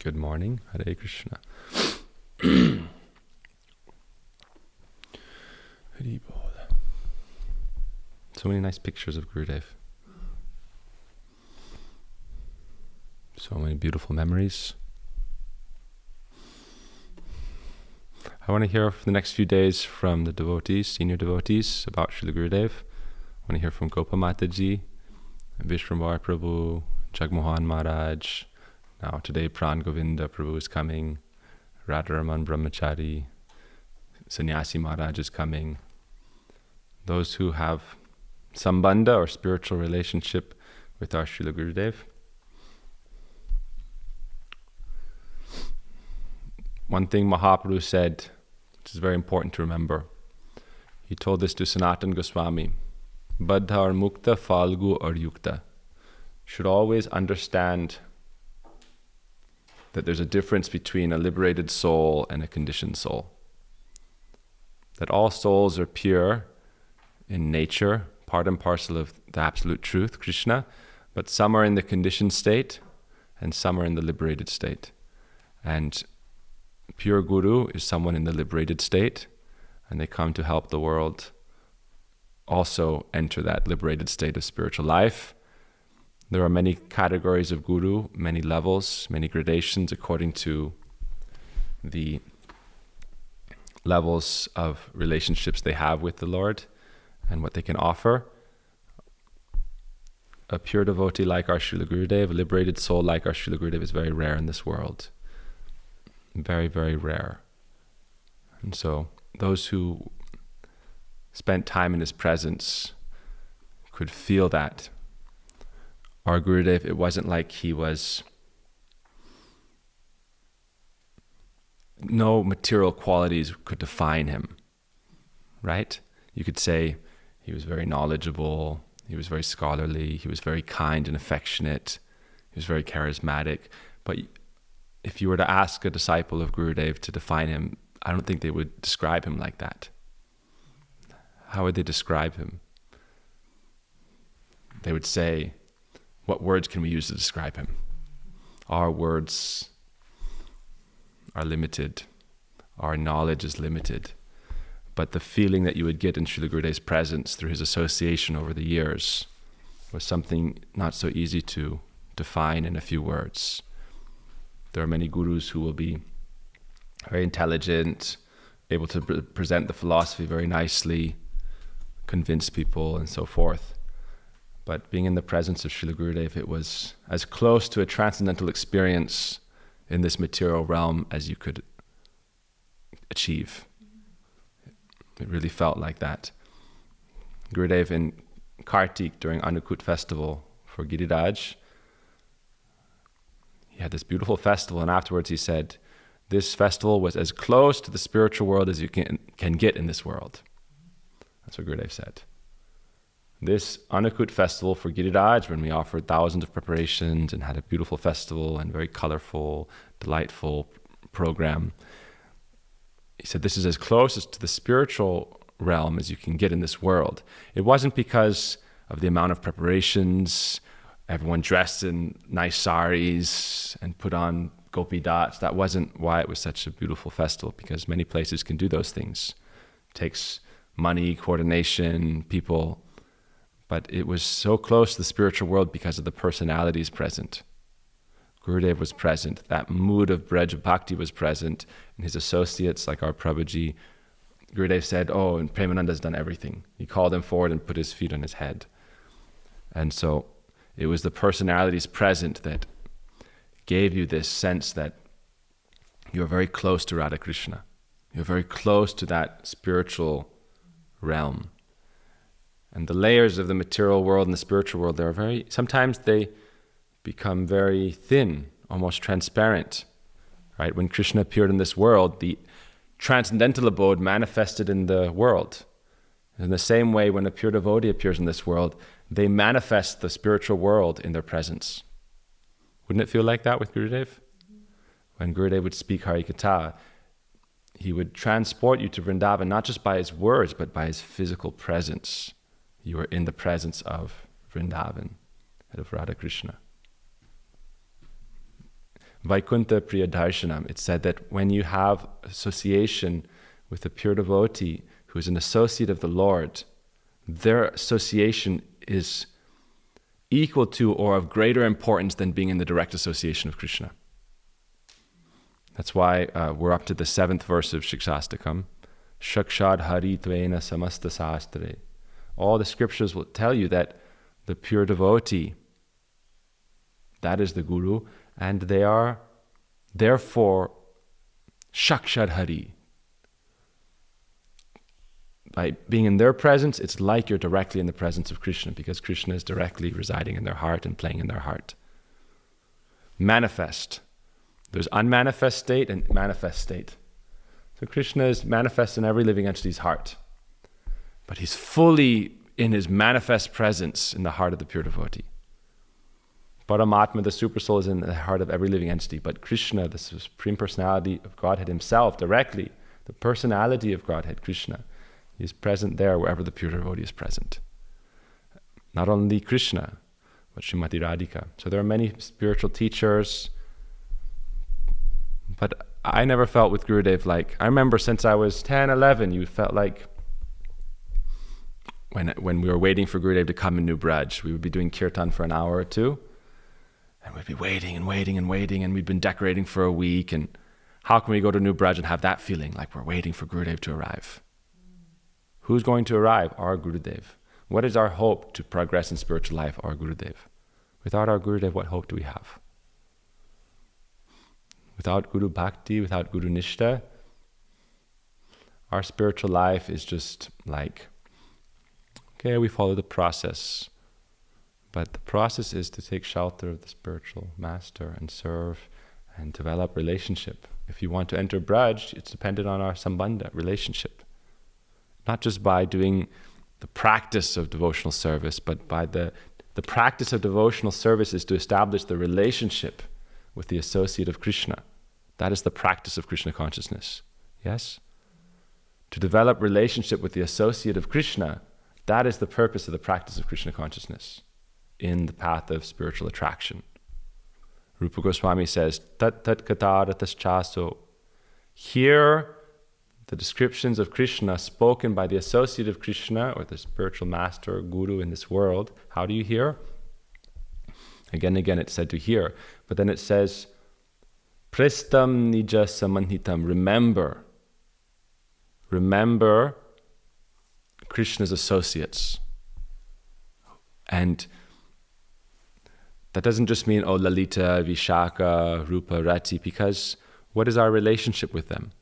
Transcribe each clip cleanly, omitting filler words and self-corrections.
Good morning, Hare Krishna. Hari Bol. So many nice pictures of Gurudev. So many beautiful memories. I want to hear for the next few days from the devotees, senior devotees, about Srila Gurudev. I want to hear from Gopa Mataji, Vishrambar Prabhu, Jagmohan Maharaj. Now today Pran Govinda Prabhu is coming, Radharaman Brahmachari, Sannyasi Maharaj is coming. Those who have sambandha or spiritual relationship with our Srila Gurudev. One thing Mahaprabhu said, which is very important to remember, he told this to Sanatana Goswami, Bandha or Mukta, Falgu or Yukta. Should always understand that there's a difference between a liberated soul and a conditioned soul. That all souls are pure in nature, part and parcel of the absolute truth, Krishna, but some are in the conditioned state and some are in the liberated state. And pure guru is someone in the liberated state, and they come to help the world also enter that liberated state of spiritual life. There are many categories of guru, many levels, many gradations according to the levels of relationships they have with the Lord and what they can offer. A pure devotee like our Srila Gurudev, a liberated soul like our Srila Gurudev is very rare in this world. Very, very rare. And so those who spent time in his presence could feel that. Our Gurudev, it wasn't like he was, no material qualities could define him, right? You could say he was very knowledgeable, he was very scholarly, he was very kind and affectionate, he was very charismatic. But if you were to ask a disciple of Gurudev to define him, I don't think they would describe him like that. How would they describe him? They would say, what words can we use to describe him? Our words are limited. Our knowledge is limited. But the feeling that you would get in Srila Gurudev's presence through his association over the years was something not so easy to define in a few words. There are many gurus who will be very intelligent, able to present the philosophy very nicely, convince people and so forth. But being in the presence of Srila Gurudev, it was as close to a transcendental experience in this material realm as you could achieve. It really felt like that. Gurudev in Kartik during Annakut festival for Giriraj, he had this beautiful festival, and afterwards he said, this festival was as close to the spiritual world as you can get in this world. That's what Gurudev said. This Annakut festival for Giriraj, when we offered thousands of preparations and had a beautiful festival and very colorful, delightful program, he said this is as close as to the spiritual realm as you can get in this world. It wasn't because of the amount of preparations, everyone dressed in nice saris and put on gopi dats. That wasn't why it was such a beautiful festival, because many places can do those things. It takes money, coordination, people. But it was so close to the spiritual world because of the personalities present. Gurudev was present. That mood of Braj Bhakti was present. And his associates, like our Prabhuji, Gurudev said, oh, and Premananda's done everything. He called him forward and put his feet on his head. And so it was the personalities present that gave you this sense that you're very close to Radha Krishna. You're very close to that spiritual realm. And the layers of the material world and the spiritual world, sometimes they become very thin, almost transparent, right? When Krishna appeared in this world, the transcendental abode manifested in the world. In the same way, when a pure devotee appears in this world, they manifest the spiritual world in their presence. Wouldn't it feel like that with Gurudev? When Gurudev would speak Harikatha, he would transport you to Vrindavan, not just by his words, but by his physical presence. You are in the presence of Vrindavan and of Radha Krishna. Vaikuntha Priya Darshanam, it said that when you have association with a pure devotee who is an associate of the Lord, their association is equal to or of greater importance than being in the direct association of Krishna. That's why we're up to the 7th verse of Shikshastakam. Shakshad Hari Tvena Samasta Sastre. All the scriptures will tell you that the pure devotee, that is the Guru, and they are therefore Shakshad Hari. By being in their presence, it's like you're directly in the presence of Krishna, because Krishna is directly residing in their heart and playing in their heart. Manifest. There's unmanifest state and manifest state. So Krishna is manifest in every living entity's heart, but he's fully in his manifest presence in the heart of the pure devotee. Paramatma, the supersoul, is in the heart of every living entity, but Krishna, the Supreme Personality of Godhead himself, directly, the personality of Godhead, Krishna, he is present there wherever the pure devotee is present. Not only Krishna, but Srimati Radhika. So there are many spiritual teachers, but I never felt with Gurudev like, I remember since I was 10, 11, you felt like when we were waiting for Gurudev to come in New Braj, we would be doing kirtan for an hour or two, and we'd be waiting and waiting and waiting, and we'd been decorating for a week, and how can we go to New Braj and have that feeling like we're waiting for Gurudev to arrive? Who's going to arrive? Our Gurudev. What is our hope to progress in spiritual life? Our Gurudev. Without our Gurudev, what hope do we have? Without Guru Bhakti, without Guru Nishta, our spiritual life is just like, okay, we follow the process. But the process is to take shelter of the spiritual master and serve and develop relationship. If you want to enter Braj, it's dependent on our sambandha, relationship. Not just by doing the practice of devotional service, but by the practice of devotional service is to establish the relationship with the associate of Krishna. That is the practice of Krishna consciousness. Yes? To develop relationship with the associate of Krishna, that is the purpose of the practice of Krishna consciousness in the path of spiritual attraction. Rupa Goswami says, Tat tat kataratas chaso. Here, the descriptions of Krishna spoken by the associate of Krishna or the spiritual master or guru in this world. How do you hear? Again and again it's said to hear. But then it says, Pristam nija samanhitam. Remember Krishna's associates. And that doesn't just mean, oh, Lalita, Vishaka, Rupa, Rati, because what is our relationship with them?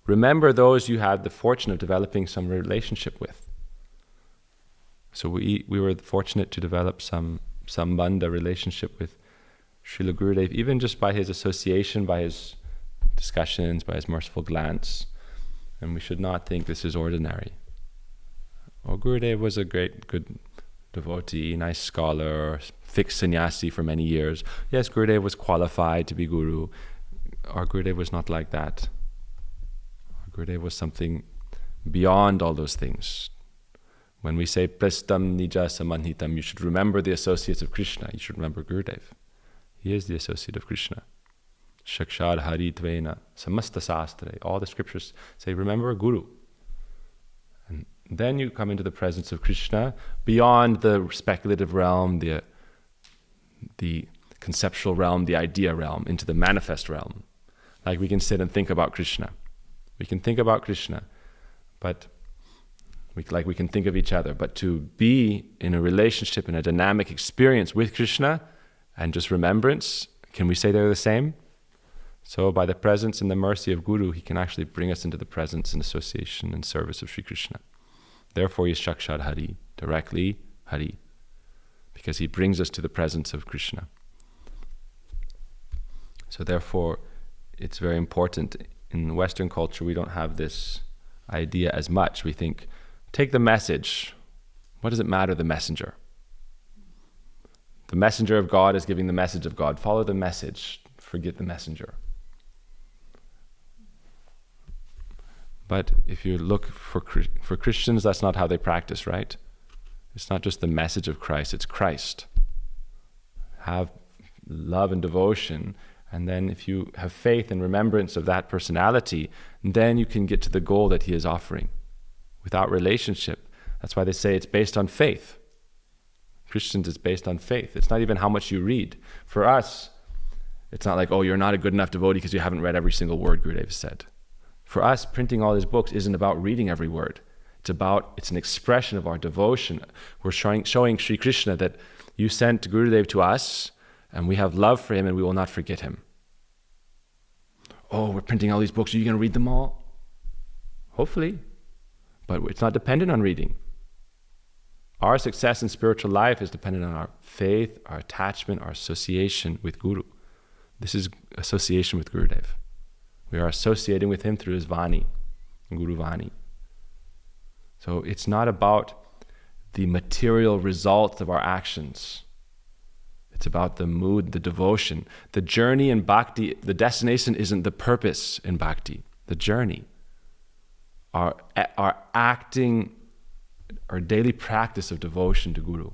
Remember those you had the fortune of developing some relationship with. So we were fortunate to develop some sambandha relationship with Srila Gurudev, even just by his association, by his discussions, by his merciful glance. And we should not think this is ordinary. Oh, Gurudev was a good devotee, nice scholar, fixed sannyasi for many years. Yes, Gurudev was qualified to be guru. Our Gurudev was not like that. Gurudev was something beyond all those things. When we say Pristam Nija Samanhitam, you should remember the associates of Krishna. You should remember Gurudev. He is the associate of Krishna. Shakshad Hari Tvena Samasta Sastre. All the scriptures say, remember a Guru. And then you come into the presence of Krishna beyond the speculative realm, the conceptual realm, the idea realm, into the manifest realm. Like we can sit and think about Krishna. We can think about Krishna, but we can think of each other. But to be in a relationship, in a dynamic experience with Krishna and just remembrance, can we say they're the same? So by the presence and the mercy of Guru, he can actually bring us into the presence and association and service of Sri Krishna. Therefore he is Shakshad Hari, directly Hari, because he brings us to the presence of Krishna. So therefore it's very important. In Western culture, we don't have this idea as much. We think, take the message. What does it matter, the messenger? The messenger of God is giving the message of God. Follow the message. Forget the messenger. But if you look for Christians, that's not how they practice, right? It's not just the message of Christ, it's Christ. Have love and devotion And then if you have faith and remembrance of that personality, then you can get to the goal that he is offering. Without relationship, that's why they say it's based on faith. Christians, it's based on faith. It's not even how much you read. For us, it's not like, oh, you're not a good enough devotee because you haven't read every single word Gurudeva said. For us, printing all his books isn't about reading every word. It's an expression of our devotion. We're showing Sri Krishna that you sent Gurudev to us, and we have love for him, and we will not forget him. Oh, we're printing all these books. Are you going to read them all? Hopefully. But it's not dependent on reading. Our success in spiritual life is dependent on our faith, our attachment, our association with Guru. This is association with Gurudev. We are associating with him through his Vani, Guru Vani. So it's not about the material results of our actions. It's about the mood, the devotion. The journey in bhakti, the destination isn't the purpose in bhakti. The journey. Our acting, our daily practice of devotion to Guru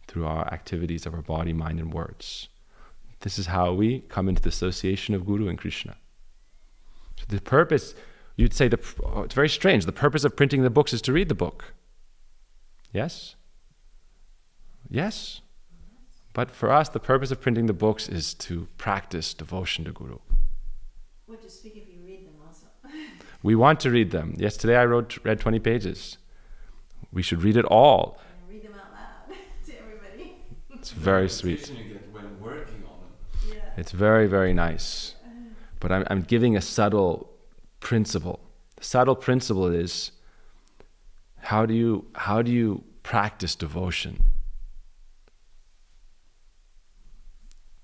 through our activities of our body, mind, and words. This is how we come into the association of Guru and Krishna. So the purpose, you'd say, it's very strange. The purpose of printing the books is to read the book. Yes? Yes. But for us, the purpose of printing the books is to practice devotion to Guru. What to speak if you read them also? We want to read them. Yes, today I read 20 pages. We should read it all. And read them out loud to everybody. It's very sweet. You get when working on them. Yeah. It's very, very nice. But I'm giving a subtle principle. The subtle principle is, how do you practice devotion?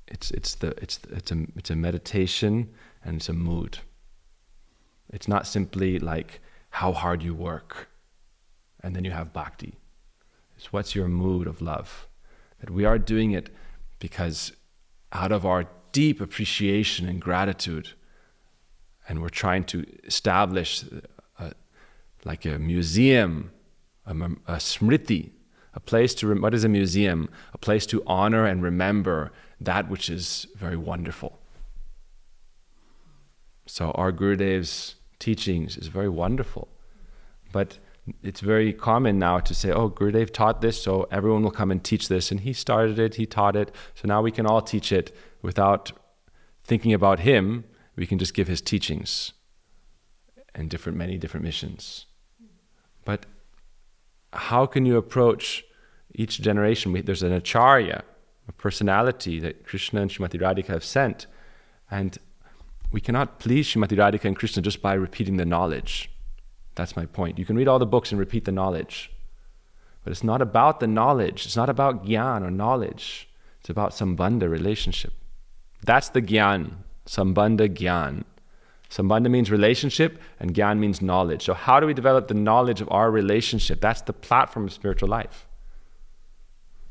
It's a meditation, and it's a mood. It's not simply like how hard you work and then you have bhakti. It's what's your mood of love. That we are doing it because out of our deep appreciation and gratitude, and we're trying to establish like a museum, a smriti, a place to, what is a museum? A place to honor and remember that which is very wonderful. So our Gurudev's teachings is very wonderful. But it's very common now to say, oh, Gurudev taught this, so everyone will come and teach this. And he started it, he taught it, so now we can all teach it without thinking about him. We can just give his teachings and many different missions. But how can you approach each generation? There's an acharya, a personality that Krishna and Srimati Radhika have sent. And we cannot please Srimati Radhika and Krishna just by repeating the knowledge. That's my point. You can read all the books and repeat the knowledge. But it's not about the knowledge. It's not about gyan or knowledge. It's about sambandha, relationship. That's the gyan. Sambandha gyan. Sambandha means relationship, and gyan means knowledge. So how do we develop the knowledge of our relationship? That's the platform of spiritual life.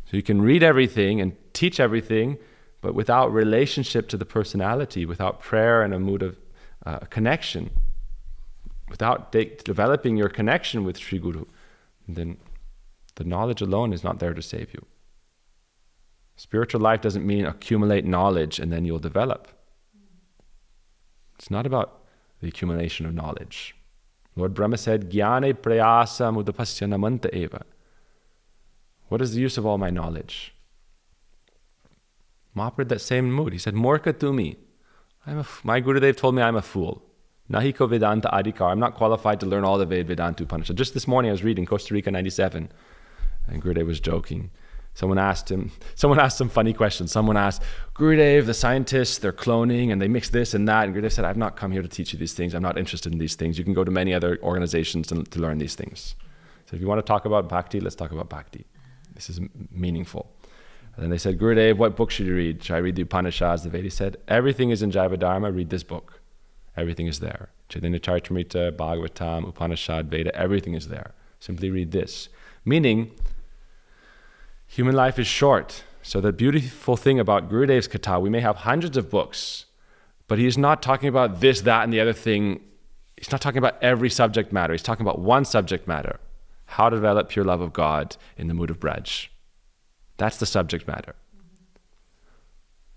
So you can read everything and teach everything, but without relationship to the personality, without prayer and a mood of connection, without developing your connection with Sri Guru, then the knowledge alone is not there to save you. Spiritual life doesn't mean accumulate knowledge and then you'll develop. It's not about the accumulation of knowledge. Lord Brahma said, Jnane prayasa mudapasya namanta eva. What is the use of all my knowledge? Mahaprabhu, that same mood. He said, Morka tumi. My Gurudev told me I'm a fool. Nahiko Vedanta Adhikar. I'm not qualified to learn all the Vedanta Upanishad. Just this morning I was reading Costa Rica 97, and Gurudev was joking. Someone asked some funny questions. Someone asked, Gurudev, the scientists, they're cloning and they mix this and that. And Gurudev said, I've not come here to teach you these things. I'm not interested in these things. You can go to many other organizations to learn these things. So if you want to talk about bhakti, let's talk about bhakti. This is meaningful. And then they said, Gurudev, what book should you read? Should I read the Upanishads, the Vedas? He said, everything is in Jaiva Dharma, read this book. Everything is there. Chaitanya Charitamrita, Bhagavatam, Upanishad, Veda, everything is there. Simply read this. Meaning, human life is short. So the beautiful thing about Gurudev's Katha, we may have hundreds of books, but he's not talking about this, that, and the other thing. He's not talking about every subject matter. He's talking about one subject matter. How to develop pure love of God in the mood of Braj. That's the subject matter.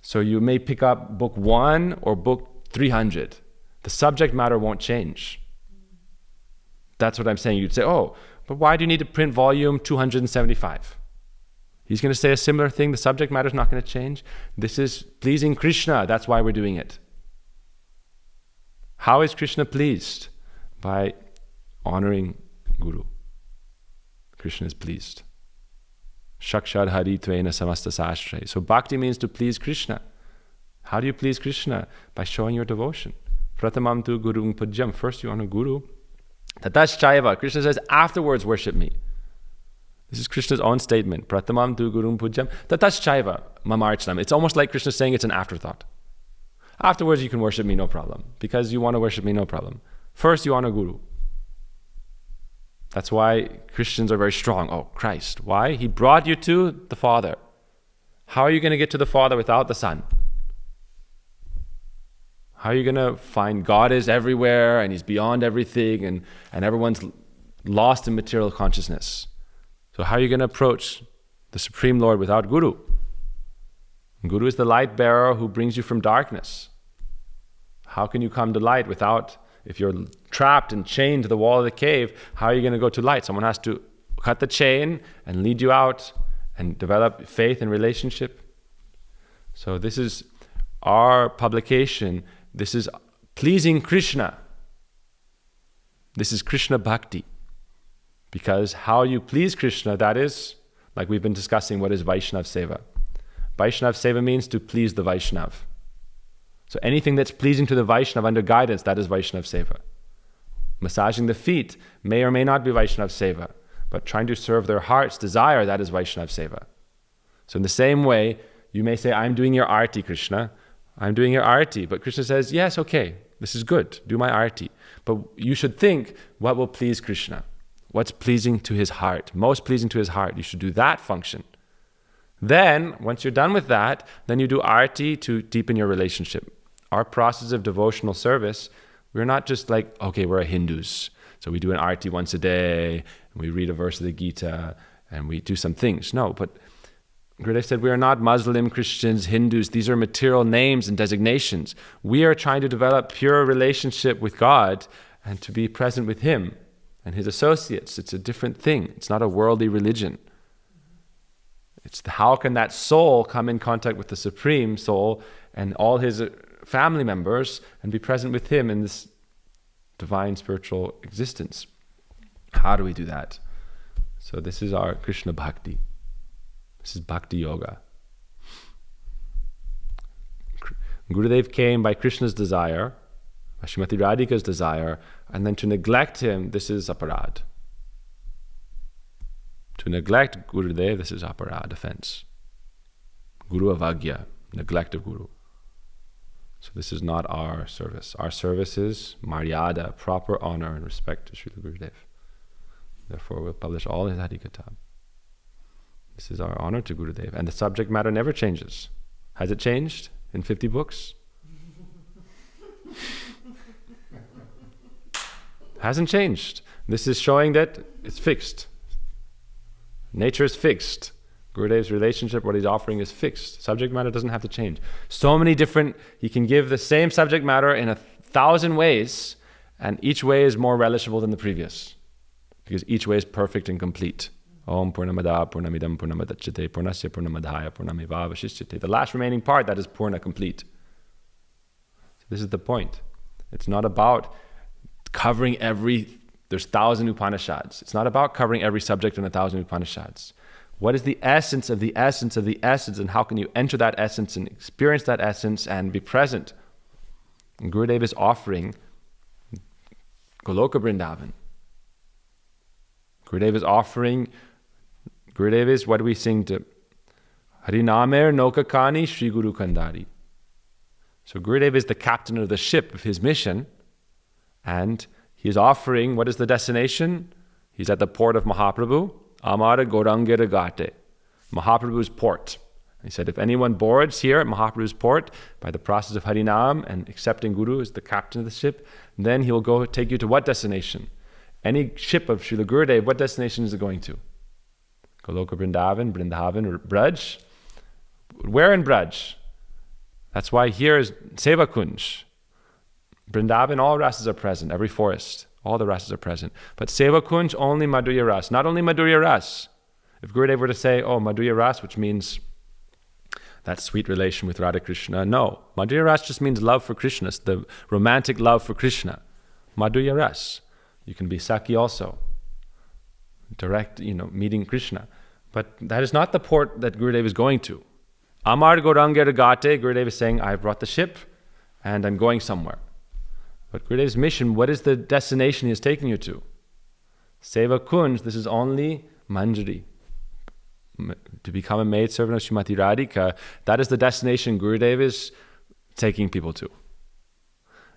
So you may pick up book 1 or book 300. The subject matter won't change. That's what I'm saying. You'd say, oh, but why do you need to print volume 275? He's going to say a similar thing. The subject matter is not going to change. This is pleasing Krishna. That's why we're doing it. How is Krishna pleased? By honoring Guru. Krishna is pleased. Shakshad Hari Tvena Samasta Sashray. So bhakti means to please Krishna. How do you please Krishna? By showing your devotion. Pratamam tu gurung pujyam. First you honor Guru. Tataschaiva. Krishna says, afterwards worship me. This is Krishna's own statement. Pratamam tu gurung pujyam. Tataschaiva mamarchanam. It's almost like Krishna saying it's an afterthought. Afterwards you can worship me, no problem. Because you want to worship me, no problem. First you honor Guru. That's why Christians are very strong. Oh, Christ. Why? He brought you to the Father. How are you going to get to the Father without the Son? How are you going to find God is everywhere and He's beyond everything and everyone's lost in material consciousness? So how are you going to approach the Supreme Lord without Guru? Guru is the light bearer who brings you from darkness. How can you come to light without... If you're trapped and chained to the wall of the cave, how are you going to go to light? Someone has to cut the chain and lead you out and develop faith and relationship. So this is our publication. This is pleasing Krishna. This is Krishna Bhakti. Because how you please Krishna, that is, like we've been discussing, what is Vaishnav Seva. Vaishnav Seva means to please the Vaishnav. So anything that's pleasing to the Vaishnav under guidance, that is Vaishnav Seva. Massaging the feet may or may not be Vaishnav Seva, but trying to serve their heart's desire, that is Vaishnav Seva. So in the same way, you may say, I'm doing your arti, Krishna. I'm doing your arti. But Krishna says, yes, okay, this is good. Do my arti. But you should think, what will please Krishna? What's pleasing to his heart? Most pleasing to his heart. You should do that function. Then, once you're done with that, then you do arti to deepen your relationship. Our process of devotional service, we're not just like, okay, we're Hindus, so we do an arti once a day, and we read a verse of the Gita, and we do some things. No, but Gurudeva said we are not Muslim, Christians, Hindus. These are material names and designations. We are trying to develop pure relationship with God and to be present with Him and His associates. It's a different thing. It's not a worldly religion. It's how can that soul come in contact with the Supreme Soul and all His family members and be present with Him in this divine spiritual existence. How do we do that? So this is our Krishna Bhakti. This is Bhakti Yoga. Gurudeva came by Krishna's desire, by Srimati Radhika's desire, and then to neglect him, this is aparad. To neglect Gurudeva, this is aparad, offense. Guru avagya, neglect of Guru. So this is not our service. Our service is Maryada, proper honor and respect to Srila Gurudeva. Therefore, we'll publish all his Harikitab. This is our honor to Gurudeva. And the subject matter never changes. Has it changed in 50 books? Hasn't changed. This is showing that it's fixed. Nature is fixed. Gurudeva's relationship, what he's offering is fixed. Subject matter doesn't have to change. So many different, he can give the same subject matter in 1,000 ways, and each way is more relishable than the previous. Because each way is perfect and complete. Om Purnamada Purnamidam Purnamadachyate Purnasya Purnamadhaya Purnameva Vashishyate. The last remaining part, that is Purna, complete. So this is the point. It's not about covering there's 1,000 Upanishads. It's not about covering every subject in 1,000 Upanishads. What is the essence of the essence of the essence, and how can you enter that essence and experience that essence and be present? And Gurudeva is offering Goloka Vrindavan. Gurudeva is, what do we sing to? Harinamer Nokakani Shri Guru Kandari. So Gurudeva is the captain of the ship of his mission, and he is offering, what is the destination? He's at the port of Mahaprabhu. Amara Gauranga Gate, Mahaprabhu's port. He said, if anyone boards here at Mahaprabhu's port by the process of Harinam and accepting Guru as the captain of the ship, then he will go take you to what destination? Any ship of Srila Gurudeva, what destination is it going to? Goloka Vrindavan, or Braj? Where in Braj? That's why here is Seva Kunj. Vrindavan, all rasas are present, every forest, all the rasas are present. But Seva Kunj, only Madhurya Ras. Not only Madhurya Ras. If Gurudeva were to say, oh, Madhurya Ras, which means that sweet relation with Radha Krishna, no. Madhurya Ras just means love for Krishna, it's the romantic love for Krishna. Madhurya Ras. You can be Saki also. Direct, meeting Krishna. But that is not the port that Gurudeva is going to. Amar Gauranga Gate, Gurudeva is saying, I brought the ship and I'm going somewhere. But Gurudeva's mission, what is the destination he is taking you to? Seva Kunj, this is only Manjari. To become a maidservant of Srimati Radhika, that is the destination Gurudeva is taking people to.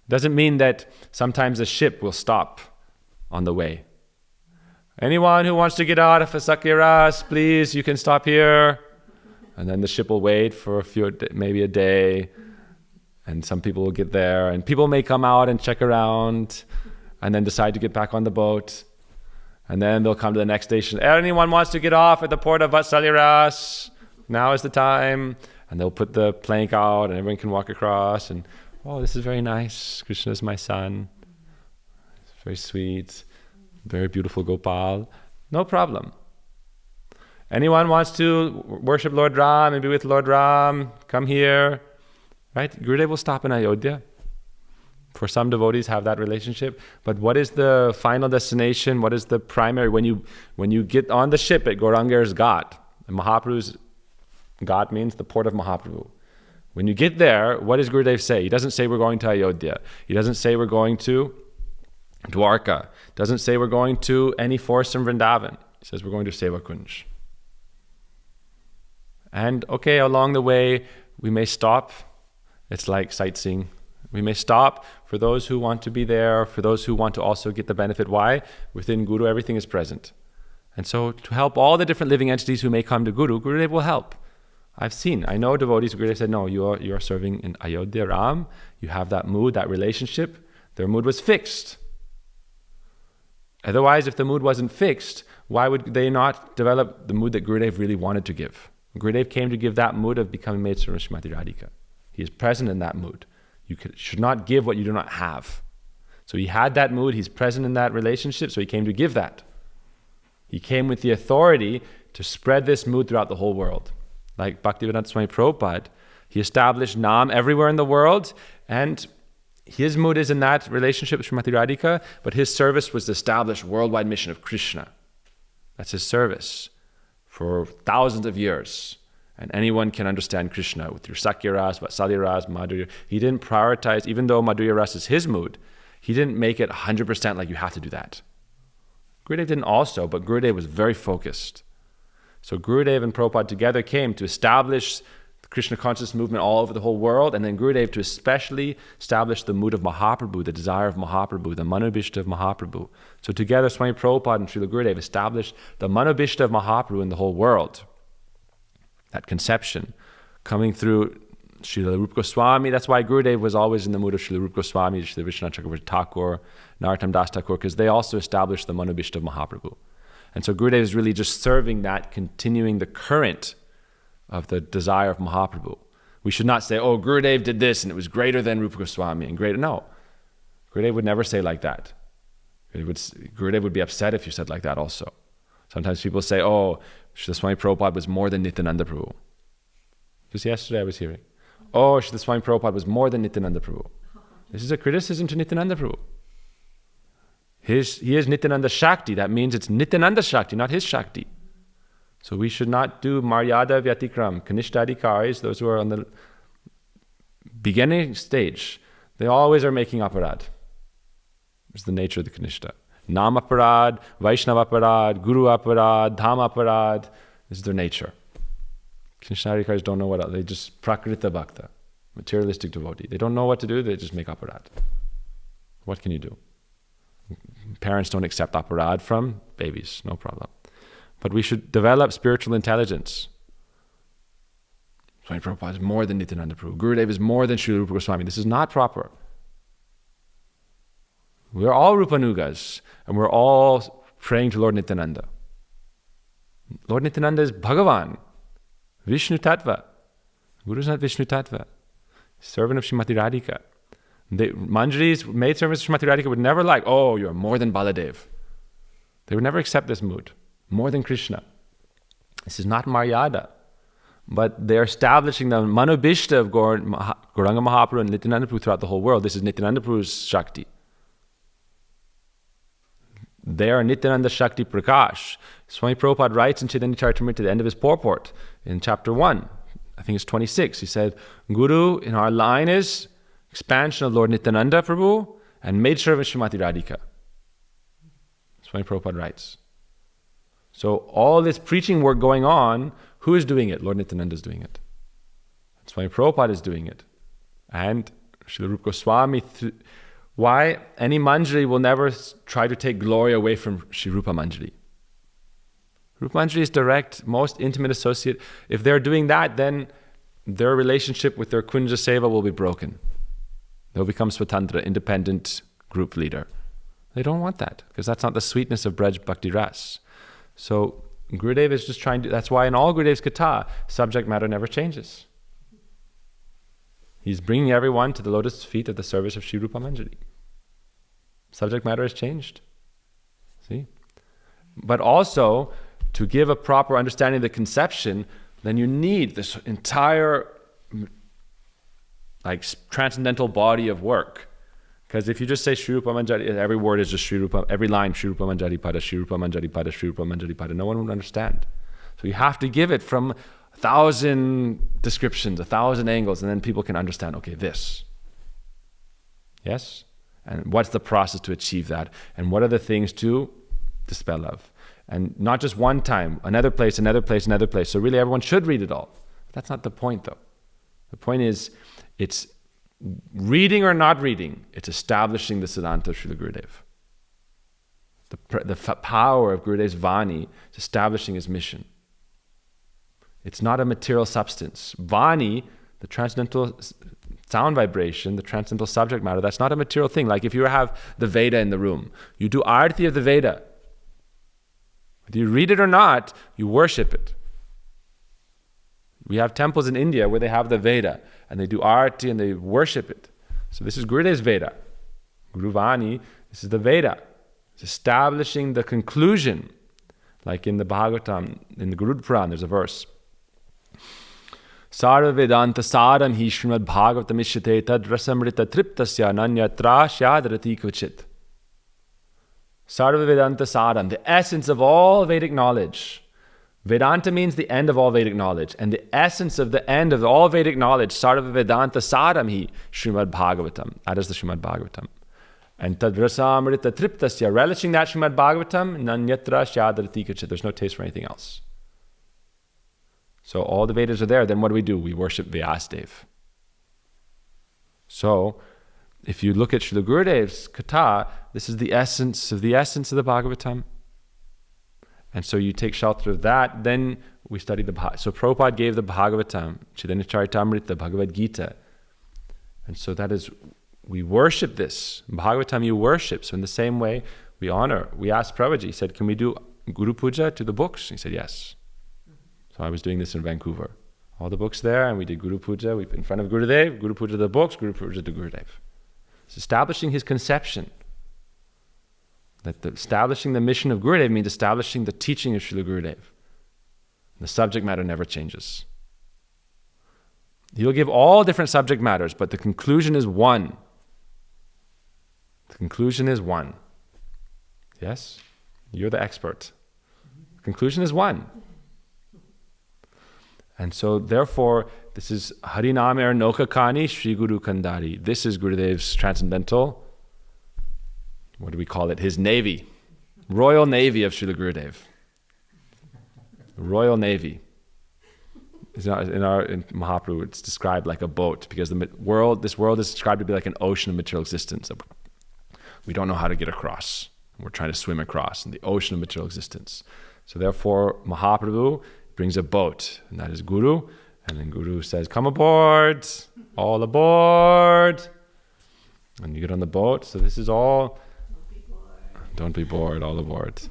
Doesn't mean that sometimes a ship will stop on the way. Anyone who wants to get out of a Sakiras, please, you can stop here. And then the ship will wait for maybe a day. And some people will get there. And people may come out and check around and then decide to get back on the boat. And then they'll come to the next station. Anyone wants to get off at the port of Vatsaliras? Now is the time. And they'll put the plank out and everyone can walk across. And, oh, this is very nice. Krishna is my son. It's very sweet. Very beautiful Gopal. No problem. Anyone wants to worship Lord Ram and be with Lord Ram? Come here. Right? Gurudeva will stop in Ayodhya. For some devotees have that relationship. But what is the final destination? What is the primary? When you get on the ship at Gauranga's Ghat, and Mahaprabhu's Ghat means the port of Mahaprabhu. When you get there, what does Gurudev say? He doesn't say we're going to Ayodhya. He doesn't say we're going to Dwarka. Doesn't say we're going to any forest in Vrindavan. He says we're going to Seva Kunj. And okay, along the way, we may stop. It's like sightseeing. We may stop for those who want to be there, for those who want to also get the benefit. Why? Within Guru, everything is present. And so to help all the different living entities who may come to Guru, Gurudev will help. I know devotees, Gurudev said, no, you are serving in Ayodhya Ram. You have that mood, that relationship. Their mood was fixed. Otherwise, if the mood wasn't fixed, why would they not develop the mood that Gurudev really wanted to give? Gurudev came to give that mood of becoming maidservant of Srimati Radhika. He is present in that mood. You should not give what you do not have. So he had that mood, he's present in that relationship, so he came to give that. He came with the authority to spread this mood throughout the whole world. Like Bhaktivedanta Swami Prabhupada, he established Nam everywhere in the world, and his mood is in that relationship with Srimati Radhika, but his service was to establish worldwide mission of Krishna. That's his service for thousands of years. And anyone can understand Krishna with your Sakya Ras, Vatsalya Ras, Madhurya. He didn't prioritize, even though Madhurya Ras is his mood, he didn't make it 100% like you have to do that. Gurudev didn't also, but Gurudev was very focused. So Gurudev and Prabhupada together came to establish the Krishna consciousness movement all over the whole world, and then Gurudev to especially establish the mood of Mahaprabhu, the desire of Mahaprabhu, the Manobhishta of Mahaprabhu. So together Swami Prabhupada and Srila Gurudev established the Manobhishta of Mahaprabhu in the whole world. That conception coming through Srila Rupa Goswami. That's why Gurudev was always in the mood of Srila Rupa Goswami, Srila Vishwanath Chakravarti Thakur, Narottam Das Thakur, because they also established the Manobhishta of Mahaprabhu. And so Gurudev is really just serving that, continuing the current of the desire of Mahaprabhu. We should not say, oh, Gurudev did this and it was greater than Rupa Goswami and greater. No. Gurudev would never say like that. Gurudev would be upset if you said like that also. Sometimes people say, oh, Srila Swami Prabhupada was more than Nityananda Prabhu. Just yesterday I was hearing, oh, Srila Swami Prabhupada was more than Nityananda Prabhu. This is a criticism to Nityananda Prabhu. He is Nityananda Shakti. That means it's Nityananda Shakti, not his Shakti. So we should not do Maryada Vyatikram, Kanishta Adhikaris, those who are on the beginning stage. They always are making aparad. It's the nature of the Kanishta. Nam aparad, Vaishnava aparad, Guru aparad, Dham aparad. This is their nature. Kanishta Adhikaris don't know what, they just prakrita bhakta, materialistic devotee. They don't know what to do, they just make aparad. What can you do? Parents don't accept aparad from babies, no problem. But we should develop spiritual intelligence. Swami Prabhupada is more than Nityananda Prabhu. Gurudev is more than Srila Rupa Goswami. This is not proper. We're all Rupanugas, and we're all praying to Lord Nityananda. Lord Nityananda is Bhagavan, Vishnu Tattva. Guru is not Vishnu Tattva. servant of Srimati Radhika. Manjari's maidservants of Srimati Radhika would never like, oh, you're more than Baladev. They would never accept this mood. More than Krishna. This is not Maryada. But they're establishing the Manobishta of Gauranga Mahaprabhu and Nityananda Prabhu throughout the whole world. This is Nityananda Prabhu's Shakti. They are Nityananda Shakti Prakash. Swami Prabhupada writes in Chaitanya Charitamrita at the end of his purport, in chapter 1, I think it's 26, he said, Guru in our line is expansion of Lord Nityananda Prabhu and maidservant Srimati Radhika. Swami Prabhupada writes. So all this preaching work going on, who is doing it? Lord Nityananda is doing it. Swami Prabhupada is doing it. And Srila Rupa Goswami, why? Any Manjari will never try to take glory away from Sri Rupa Manjari. Rupa Manjari is direct, most intimate associate. If they're doing that, then their relationship with their Kunja Seva will be broken. They'll become Swatantra, independent group leader. They don't want that, because that's not the sweetness of Braj Bhakti Ras. So Gurudeva is just trying to, that's why in all Gurudev's Katha, subject matter never changes. He's bringing everyone to the lotus feet of the service of Sri Rupa Manjari. Subject matter has changed. See? But also, to give a proper understanding of the conception, then you need this entire transcendental body of work. Because if you just say Sri Rupa Manjari, every word is just Sri Rupa, every line Sri Rupa Manjari Pada, Sri Rupa Manjari Pada, Sri Rupa Manjari Pada, no one would understand. So you have to give it from 1,000 descriptions, 1,000 angles, and then people can understand, okay, this. Yes? And what's the process to achieve that? And what are the things to dispel of? And not just one time, another place, another place, another place. So really everyone should read it all. But that's not the point though. The point is, it's reading or not reading, it's establishing the Siddhanta of Srila Gurudev. The power of Gurudev's Vani is establishing his mission. It's not a material substance. Vani, the transcendental sound vibration, the transcendental subject matter, that's not a material thing. Like if you have the Veda in the room, you do arati of the Veda. Whether you read it or not, you worship it. We have temples in India where they have the Veda and they do arati and they worship it. So this is Gurudev's Veda. Guru Vani, this is the Veda. It's establishing the conclusion. Like in the Bhagavatam, in the Garuda Purana, there's a verse. Sarva Vedanta Saram hi Srimad Bhagavatam Ishyate tad rasamrita triptasya nanyatra syadarati kvachit. Sarva Vedanta Saram, the essence of all Vedic knowledge. Vedanta means the end of all Vedic knowledge. And the essence of the end of all Vedic knowledge, Sarva Vedanta Saram hi Srimad Bhagavatam. That is the Srimad Bhagavatam. And tad rasamrita triptasya, relishing that Srimad Bhagavatam, nanyatra syadarati kvachit. There's no taste for anything else. So all the Vedas are there, then what do? We worship Vyasadev. So, if you look at Srila Gurudev's Katha, this is the essence of the Bhagavatam. And so you take shelter of that, then we study the Bhagavatam. So Prabhupada gave the Bhagavatam, Chaitanya Charitamrita, Bhagavad Gita. And so that is, we worship this. Bhagavatam you worship. So in the same way, we honor. We asked Prabhuji, he said, can we do Guru Puja to the books? He said, yes. So I was doing this in Vancouver. All the books there, and we did Guru Puja. We put in front of Gurudev, Guru Puja to the books, Guru Puja to Gurudev. It's establishing his conception. Establishing the mission of Gurudev means establishing the teaching of Srila Gurudev. The subject matter never changes. He'll give all different subject matters, but the conclusion is one. The conclusion is one. Yes? You're the expert. The conclusion is one. And so, therefore, this is Harinam Noka Kani Shri Guru Kandari. This is Gurudev's transcendental, what do we call it? His navy. Royal Navy of Srila Gurudev. Royal Navy. In Mahaprabhu, it's described like a boat because this world is described to be like an ocean of material existence. We don't know how to get across. We're trying to swim across in the ocean of material existence. So therefore, Mahaprabhu brings a boat, and that is Guru. And then Guru says, come aboard, all aboard. And you get on the boat. So this is all, don't be bored, all aboard.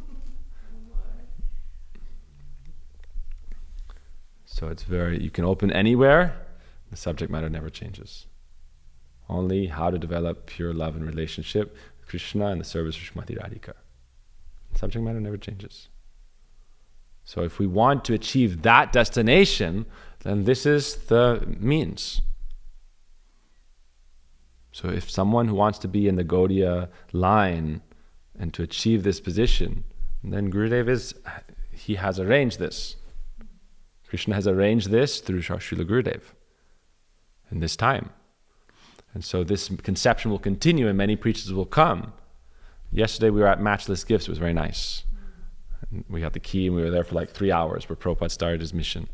So it's you can open anywhere, the subject matter never changes. only how to develop pure love and relationship with Krishna and the service of Srimati Radhika. Subject matter never changes. So if we want to achieve that destination, then this is the means. So if someone who wants to be in the Gaudiya line and to achieve this position, then Gurudev he has arranged this. Krishna has arranged this through Srila Gurudev in this time. And so this conception will continue and many preachers will come. Yesterday we were at Matchless Gifts. It was very nice. And we had the key and we were there for like 3 hours where Prabhupada started his mission.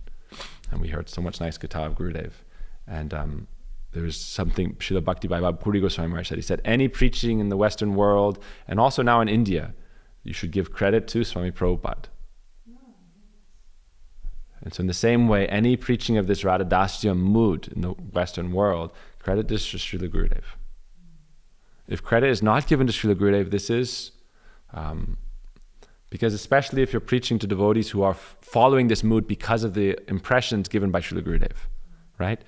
And we heard so much nice katha of Gurudev. And there was something Srila Bhakti Vaibhav Puri Goswami Maharaj said. He said, any preaching in the Western world and also now in India, you should give credit to Swami Prabhupada. And so in the same way, any preaching of this Radhadasyam mood in the Western world, credit this to Srila Gurudev. If credit is not given to Srila Gurudev, this is, because especially if you're preaching to devotees who are following this mood because of the impressions given by Srila Gurudev, right?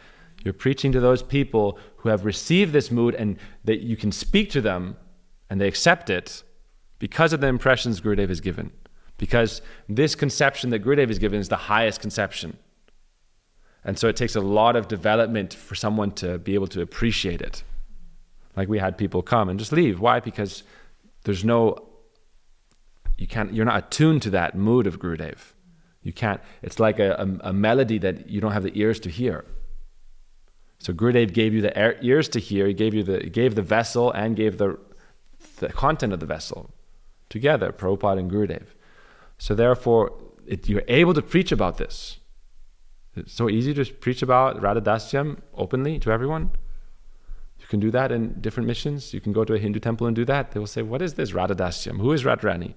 You're preaching to those people who have received this mood and that you can speak to them and they accept it because of the impressions Gurudev has given. Because this conception that Gurudev has given is the highest conception. And so it takes a lot of development for someone to be able to appreciate it. Like we had people come and just leave. Why? Because you're not attuned to that mood of Gurudev. You can't, it's like a melody that you don't have the ears to hear. So Gurudev gave you the ears to hear, he gave the vessel and gave the content of the vessel together, Prabhupada and Gurudev. So therefore, you're able to preach about this. It's so easy to preach about Radhadasyam openly to everyone. You can do that in different missions. You can go to a Hindu temple and do that. They will say, what is this Radhadasyam? Who is Radharani?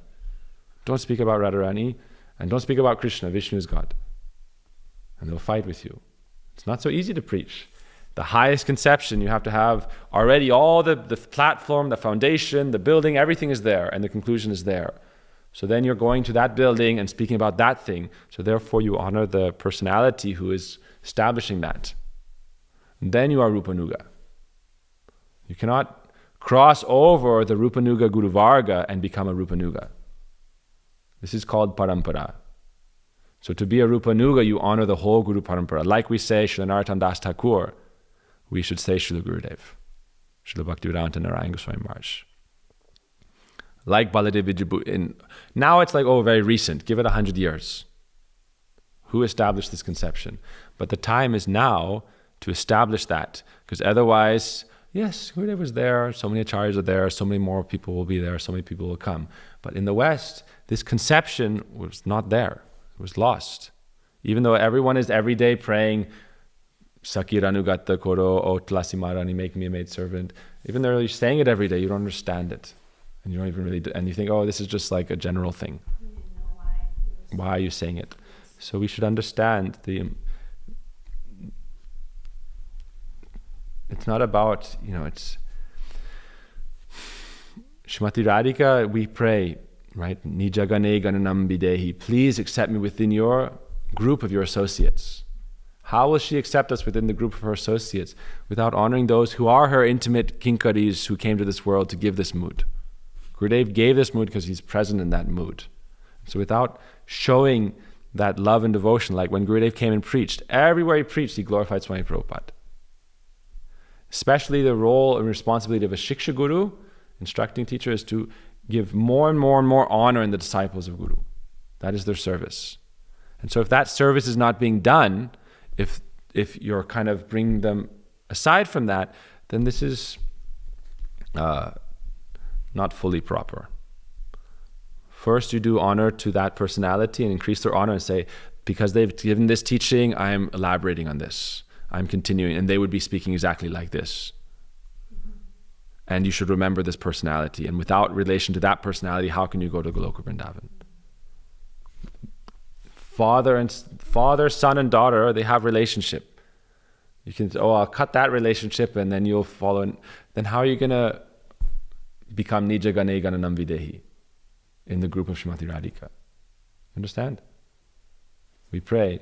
Don't speak about Radharani and don't speak about Krishna. Vishnu is God. And they'll fight with you. It's not so easy to preach. The highest conception, you have to have already all the platform, the foundation, the building, everything is there and the conclusion is there. So then you're going to that building and speaking about that thing. So therefore you honor the personality who is establishing that. And then you are Rupanuga. You cannot cross over the Rupanuga Guru Varga and become a Rupanuga. This is called Parampara. So to be a Rupanuga, you honor the whole Guru Parampara. Like we say Srila Narottam Das Thakur, we should say Srila Gurudev, Srila Bhaktivedanta Narayan Goswami Maharaj. Like Baladev Vijayabu. Now it's like, very recent. Give it 100 years. Who established this conception? But the time is now to establish that. Because otherwise, yes, Gurudev was there, so many acharyas are there, so many more people will be there, so many people will come. But in the West, this conception was not there. It was lost. Even though everyone is every day praying, Sakiranugata Koro, O Tlasimarani, make me a maidservant. Even though you're saying it every day, you don't understand it. And you don't even really, and you think, this is just like a general thing. You didn't know Why are you saying it? So we should understand it's not about, it's Shrimati Radhika, we pray, right? Nijagane gananam videhi. Please accept me within your group of your associates. How will she accept us within the group of her associates without honoring those who are her intimate kinkaris who came to this world to give this mood? Gurudev gave this mood because he's present in that mood. So without showing that love and devotion, like when Gurudev came and preached, everywhere he preached, he glorified Swami Prabhupada. Especially the role and responsibility of a Shiksha Guru, instructing teacher, is to give more and more and more honor in the disciples of Guru. That is their service. And so if that service is not being done, if you're kind of bringing them aside from that, then this is not fully proper. First, you do honor to that personality and increase their honor and say, because they've given this teaching, I'm elaborating on this. I'm continuing, and they would be speaking exactly like this. And you should remember this personality. And without relation to that personality, how can you go to Goloka Vrindavan? Father, son, and daughter, they have relationship. You can, I'll cut that relationship and then you'll follow. Then how are you going to become Nija Gane Gananam Videhi in the group of Srimati Radhika? Understand? We pray,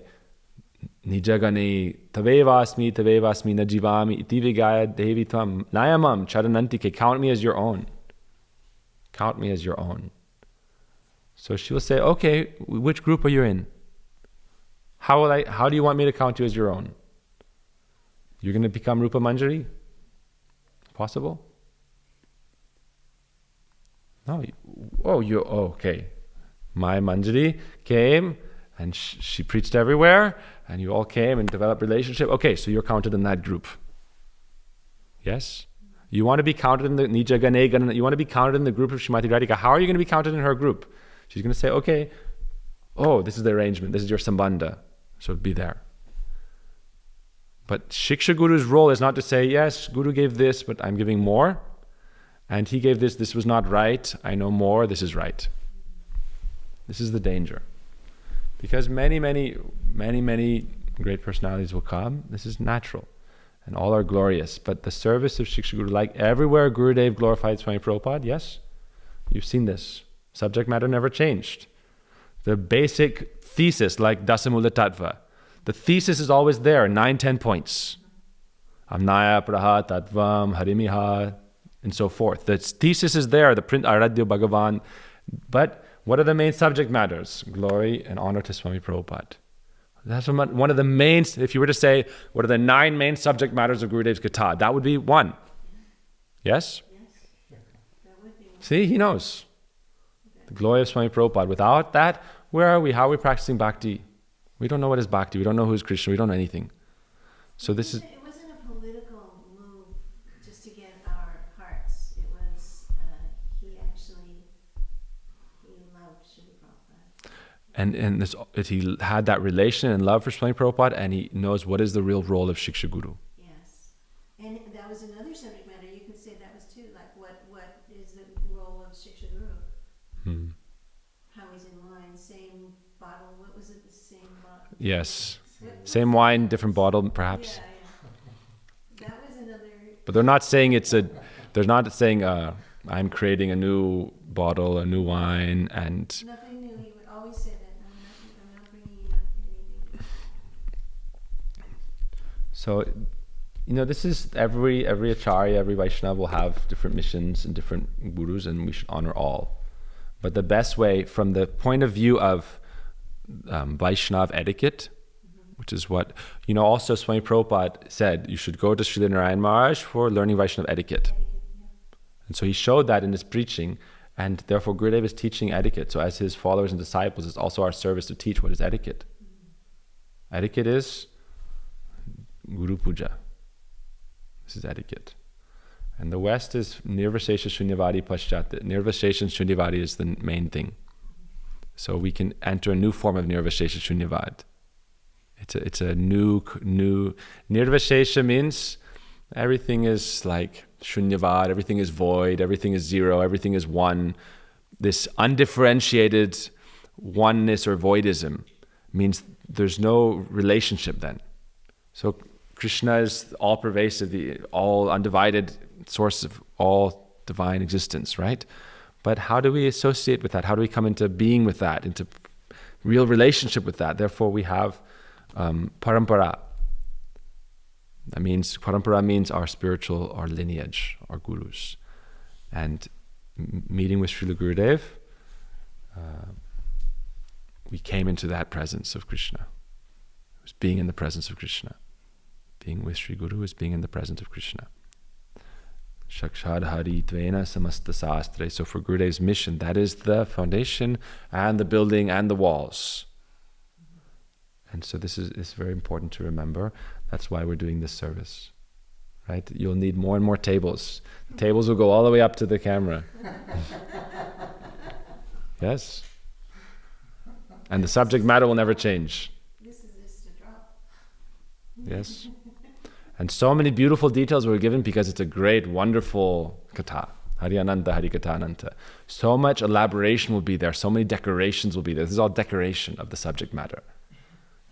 Nijagane tavevasmi najivami iti vigaya devi tvam nayamam charanantike. Count me as your own. Count me as your own. So she will say, okay, which group are you in? How do you want me to count you as your own? You're going to become Rupa Manjari? Possible? No. Okay. My Manjari came and she preached everywhere and you all came and developed relationship. Okay, so you're counted in that group. Yes? You want to be counted in the Nija Gane Gana, you want to be counted in the group of Srimati Radhika. How are you going to be counted in her group? She's going to say, okay, this is the arrangement, this is your Sambandha. So be there. But Shiksha Guru's role is not to say, yes, Guru gave this, but I'm giving more. And he gave this was not right. I know more, this is right. This is the danger. Because many great personalities will come. This is natural. And all are glorious. But the service of Shiksha Guru, like everywhere Gurudev glorified Swami Prabhupada, yes, you've seen this. Subject matter never changed. The basic thesis, like Dasamula Tattva, the thesis is always there, 9-10 points. Amnaya Praha Tattvam Harimiha, and so forth. The thesis is there, the print Aradhya Bhagavan. But what are the main subject matters? Glory and honor to Swami Prabhupada. That's one of the main, if you were to say, what are the 9 main subject matters of Gurudev's Katha? That would be 1. Yes? Yes. That would be one. See, he knows. The glory of Swami Prabhupada. Without that, where are we? How are we practicing bhakti? We don't know what is bhakti. We don't know who is Krishna. We don't know anything. So this is... It wasn't a political move just to get our hearts. It was, he loved Srila Prabhupada. And he had that relation and love for Swami Prabhupada, and he knows what is the real role of Shiksha Guru. Yes. And that was another subject matter. You could say that was too, like what is the role of Shiksha Guru? How he's in line, same bottle. What was it? The same bottle? Yes. Same wine, different bottle, perhaps. Yeah. That was another... But they're not saying they're not saying, I'm creating a new bottle, a new wine, and... Nothing new. He would always say that. I'm not bringing up anything. So, this is every Acharya, every Vaishnava will have different missions and different gurus, and we should honor all. But the best way, from the point of view of Vaishnava etiquette, which is what, also Swami Prabhupada said, you should go to Srila Narayan Maharaj for learning Vaishnava etiquette. And so he showed that in his preaching, and therefore Gurudeva is teaching etiquette. So as his followers and disciples, it's also our service to teach what is etiquette. Etiquette is Guru Puja. This is etiquette. And the West is Nirvashesha Shunyavadi Paschat. Nirvashesha Shunyavadi is the main thing. So we can enter a new form of Nirvashesha Shunyavad. It's a new Nirvashesha means everything is like Shunyavad, everything is void, everything is zero, everything is one. This undifferentiated oneness or voidism means there's no relationship then. So Krishna is all-pervasive, the all undivided source of all divine existence, right? But how do we associate with that? How do we come into being with that, into real relationship with that? Therefore, we have parampara. Parampara means our spiritual, our lineage, our gurus. And meeting with Srila Gurudev, we came into that presence of Krishna. It was being in the presence of Krishna. Being with Sri Guru is being in the presence of Krishna. Shakshad Hari Tvena Samasta Sastre. So for Gurudev's mission, that is the foundation and the building and the walls. And so this is very important to remember. That's why we're doing this service. Right? You'll need more and more tables. The tables will go all the way up to the camera. Yes? And the subject matter will never change. This is just a drop. Yes? And so many beautiful details were given because it's a great, wonderful katha. Hari Ananta, Hari Katha Ananta. So much elaboration will be there. So many decorations will be there. This is all decoration of the subject matter.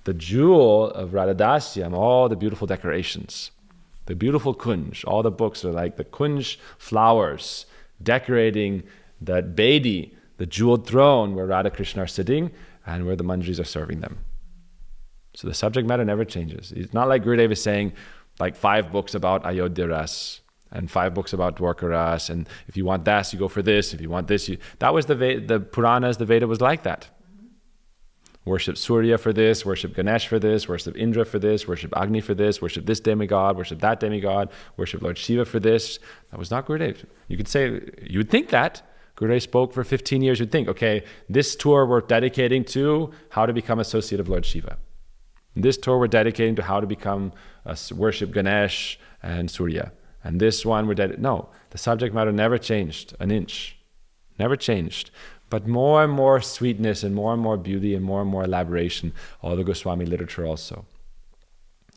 The jewel of Radhadasyam, all the beautiful decorations. The beautiful kunj. All the books are like the kunj flowers decorating that Bedi, the jeweled throne where Radha Krishna are sitting and where the manjaris are serving them. So the subject matter never changes. It's not like Gurudev is saying like 5 books about Ayodhya Ras and 5 books about Dwarka Ras, and if you want this, you go for this. If you want this, that was the Puranas, the Veda was like that. Worship Surya for this, worship Ganesh for this, worship Indra for this, worship Agni for this, worship this demigod, worship that demigod, worship Lord Shiva for this. That was not Gurudev. You could say, you would think that. Gurudev spoke for 15 years, you'd think, okay, this tour we're dedicating to how to become associate of Lord Shiva. This tour we're dedicating to how to become worship Ganesh and Surya. And this one we're dedicating. No, the subject matter never changed an inch. Never changed. But more and more sweetness and more beauty and more elaboration. All the Goswami literature also.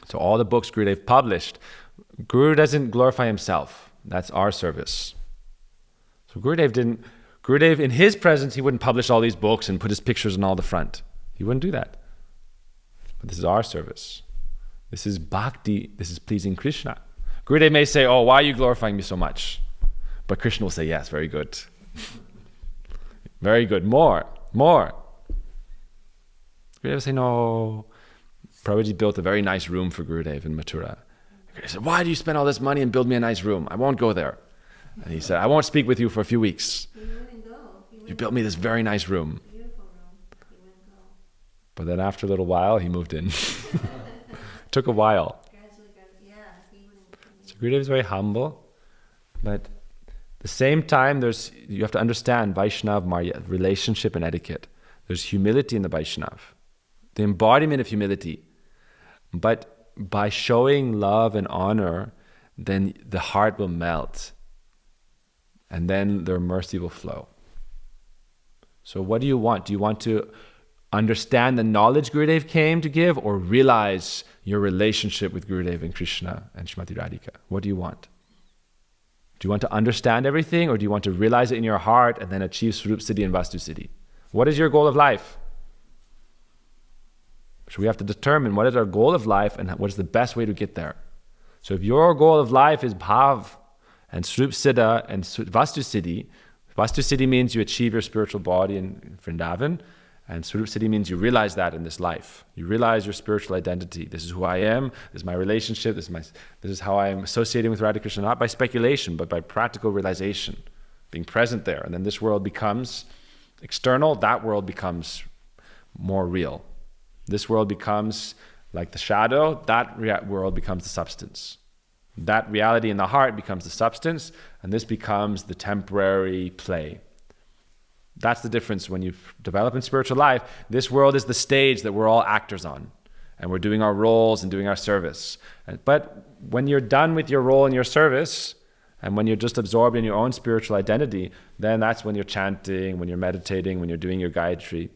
So all the books Gurudev published, Guru doesn't glorify himself. That's our service. So Gurudev in his presence, he wouldn't publish all these books and put his pictures on all the front. He wouldn't do that. But this is our service. This is bhakti. This is pleasing Krishna. Gurudev may say, oh, why are you glorifying me so much? But Krishna will say, yes, very good. Very good. More. Gurudev will say, no. Prabhuji built a very nice room for Gurudev in Mathura. Gurudev said, why do you spend all this money and build me a nice room? I won't go there. And he said, I won't speak with you for a few weeks. He wouldn't go. You built me this very nice room. Beautiful room. He wouldn't go. But then after a little while, he moved in. Took a while. He wouldn't. So Gurudev is very humble. But at the same time, you have to understand Vaishnav Marya, relationship and etiquette. There's humility in the Vaishnav. The embodiment of humility. But by showing love and honor, then the heart will melt. And then their mercy will flow. So what do you want? Do you want to understand the knowledge Gurudev came to give, or realize your relationship with Gurudev and Krishna and Srimati Radhika? What do you want? Do you want to understand everything, or do you want to realize it in your heart and then achieve Swarup Siddhi and Vastu Siddhi? What is your goal of life? So we have to determine what is our goal of life and what is the best way to get there. So if your goal of life is Bhav and Swarup Siddha and Vastu Siddhi means you achieve your spiritual body in Vrindavan, and Swarup Siddhi means you realize that in this life. You realize your spiritual identity. This is who I am, this is my relationship, this is how I am associating with Radha Krishna, not by speculation, but by practical realization, being present there. And then this world becomes external, that world becomes more real. This world becomes like the shadow, that world becomes the substance. That reality in the heart becomes the substance, and this becomes the temporary play. That's the difference when you develop in spiritual life. This world is the stage that we're all actors on, and we're doing our roles and doing our service. But when you're done with your role and your service, and when you're just absorbed in your own spiritual identity, then that's when you're chanting, when you're meditating, when you're doing your Gayatri.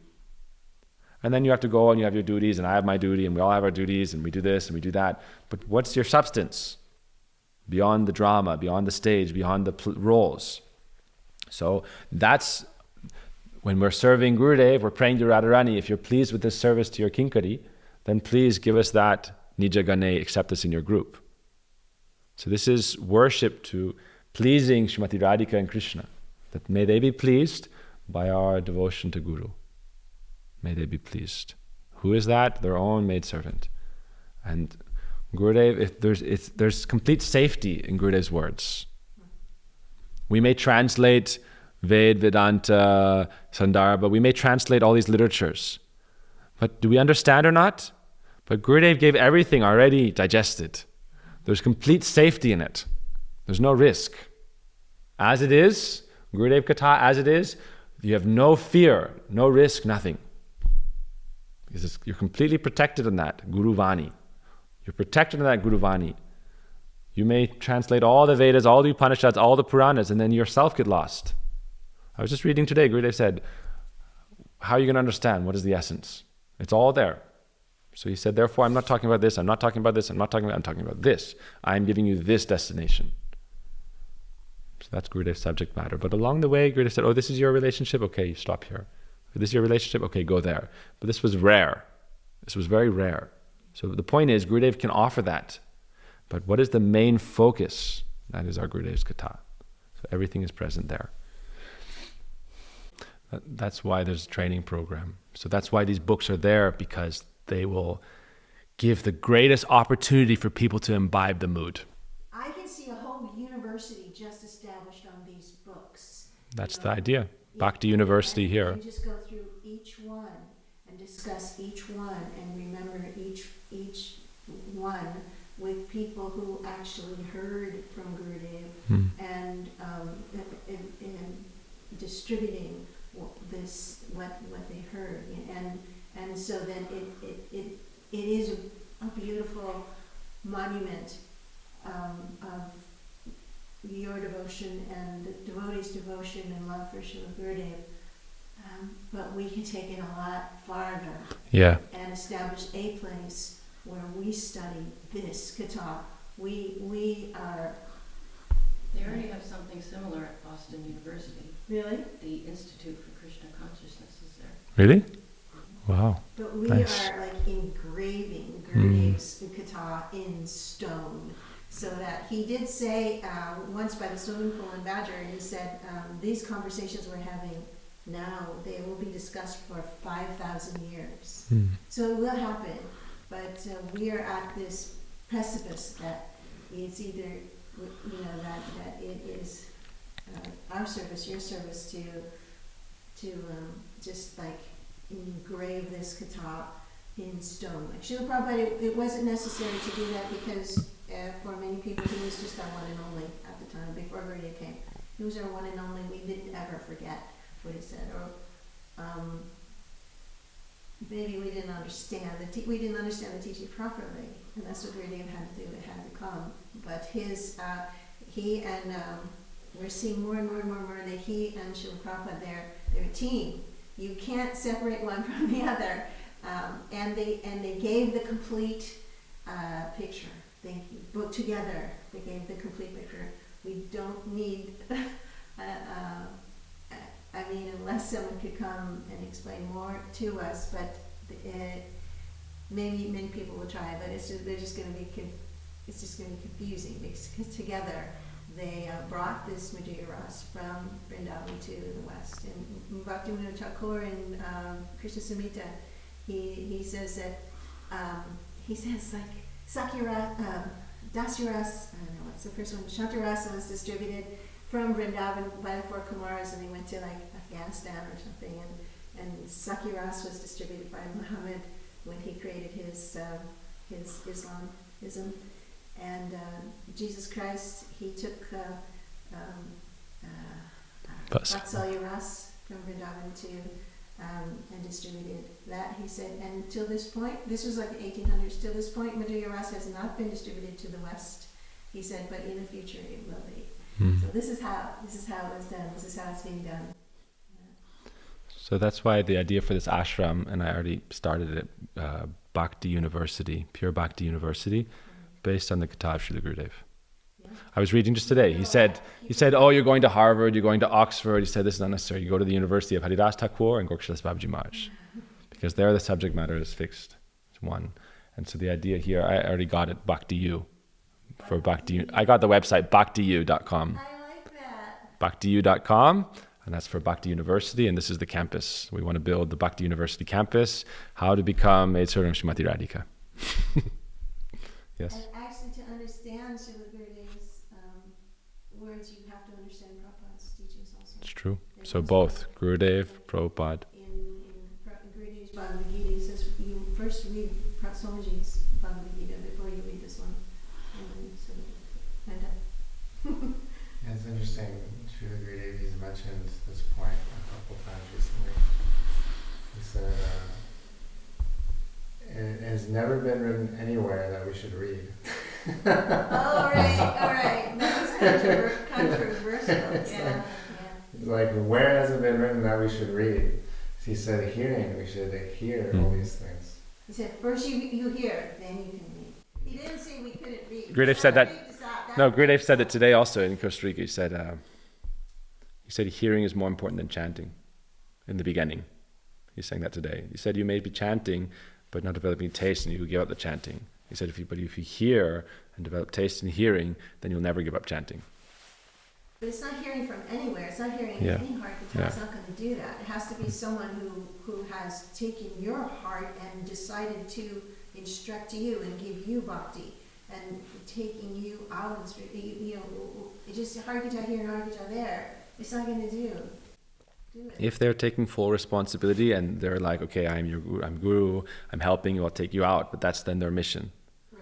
And then you have to go and you have your duties, and I have my duty, and we all have our duties, and we do this and we do that. But what's your substance? Beyond the drama, beyond the stage, beyond the roles. So that's when we're serving Gurudev, we're praying to Radharani, if you're pleased with this service to your Kinkari, then please give us that Nija Gane, accept us in your group. So this is worship to pleasing Srimati Radhika and Krishna. That may they be pleased by our devotion to Guru. May they be pleased. Who is that? Their own maidservant. And Gurudev, there's complete safety in Gurudev's words. We may translate Ved, Vedanta, Sandarbha, we may translate all these literatures. But do we understand or not? But Gurudev gave everything already digested. There's complete safety in it. There's no risk. As it is, Gurudev Katha, as it is, you have no fear, no risk, nothing. Because you're completely protected in that, Guru Vani. You're protected in that Guru Vani. You may translate all the Vedas, all the Upanishads, all the Puranas, and then yourself get lost. I was just reading today, Gurudev said, how are you going to understand? What is the essence? It's all there. So he said, therefore, I'm not talking about this, I'm talking about this. I'm giving you this destination. So that's Gurudev's subject matter. But along the way, Gurudev said, oh, this is your relationship? Okay, you stop here. This is your relationship? Okay, go there. But this was rare. This was very rare. So the point is, Gurudev can offer that. But what is the main focus? That is our Gurudev's Katha. So everything is present there. That's why there's a training program. So that's why these books are there, because they will give the greatest opportunity for people to imbibe the mood. I can see a whole university just established on these books. That's the idea. Bhakti University here. And just go through each one and discuss each one and remember each one with people who actually heard from Gurudev and distributing this what they heard, and so then it is a beautiful monument of your devotion and the devotees' devotion and love for Srila Gurudev. But we can take it a lot farther and establish a place where we study this Katha. We are... They already have something similar at Boston University. Really? The Institute for Krishna Consciousness is there. Really? Wow. But we Nice. are like engraving Gurudev's Katha in stone. So that he did say once by the swimming pool in Badger, he said, these conversations we're having now, they will be discussed for 5,000 years. So it will happen. But we are at this precipice that it's either, that it is our service, your service to just like engrave this Katha in stone. Like Srila Prabhupada, it wasn't necessary to do that because for many people he was just our one and only at the time, before Gurudev came. He was our one and only. We didn't ever forget what he said. Or maybe we didn't understand the teaching properly, and that's what Gurudev had to do. It had to come. But we're seeing more and more that he and Srila Prabhupada, they're a team. You can't separate one from the other. And they gave the complete picture. They put together. They gave the complete picture. We don't need. Unless someone could come and explain more to us, but maybe many people will try, but it's just going to be confusing because together they brought this Madhurya Ras from Vrindavan to the west. And Bhaktivinoda Thakur and Krishna Samhita, he says that like Sakya Dasyaras, I don't know what's the first one, Shantarasa was distributed from Vrindavan by the four Kumaras, and they went to like Afghanistan or something, and Sakya-ras was distributed by Muhammad when he created his Islamism, and Jesus Christ, he took Vatsalya-ras from Vrindavan to and distributed that. He said, and till this point, this was like the 1800s, till this point Madhurya-ras has not been distributed to the west. He said, but in the future it will be. So this is how it was done. This is how it's being done. Yeah. So that's why the idea for this ashram, and I already started it, Bhakti University, Pure Bhakti University, based on the Katha of Srila Gurudev. Yeah. I was reading just today. He said, oh, you're going to Harvard, you're going to Oxford. He said, this is not necessary. You go to the University of Haridas Thakur and Gokshalas Babaji Maharaj. Because there the subject matter is fixed. It's one. And so the idea here, I already got it, Bhakti U. For Bhakti, I got the website bhaktiu.com. I like that. Bhaktiu.com, and that's for Bhakti University, and this is the campus. We want to build the Bhakti University campus. How to become a Suram Shrimati Radhika. Yes. And actually, to understand Srila Gurudev's words, you have to understand Prabhupada's teachings also. It's true. So both Gurudev, Prabhupada. In Gurudev's Bhagavad Gita, he says you first read Swamiji's Bhagavad Gita before you read this one. Yeah, it's interesting. Srila Gurudev, he's mentioned this point a couple times recently. He said, it has never been written anywhere that we should read. All right. That was controversial. Yeah. It's like, where has it been written that we should read? He said, hearing, we should hear all these things. He said, first you hear, then you can read. He didn't say we couldn't read. Gurudev said that. No, Gurudev said it today also in Costa Rica. He said hearing is more important than chanting in the beginning. He's saying that today. He said you may be chanting but not developing taste and you give up the chanting. He said if you hear and develop taste in hearing, then you'll never give up chanting. But it's not hearing from anywhere. It's not hearing in any heart. It's not going to do that. It has to be someone who has taken your heart and decided to instruct you and give you bhakti and taking you out and it just hargita here and hargita there. It's not going to do it. If they're taking full responsibility and they're like, okay, I'm guru, I'm helping you, I'll take you out, but that's then their mission. Right.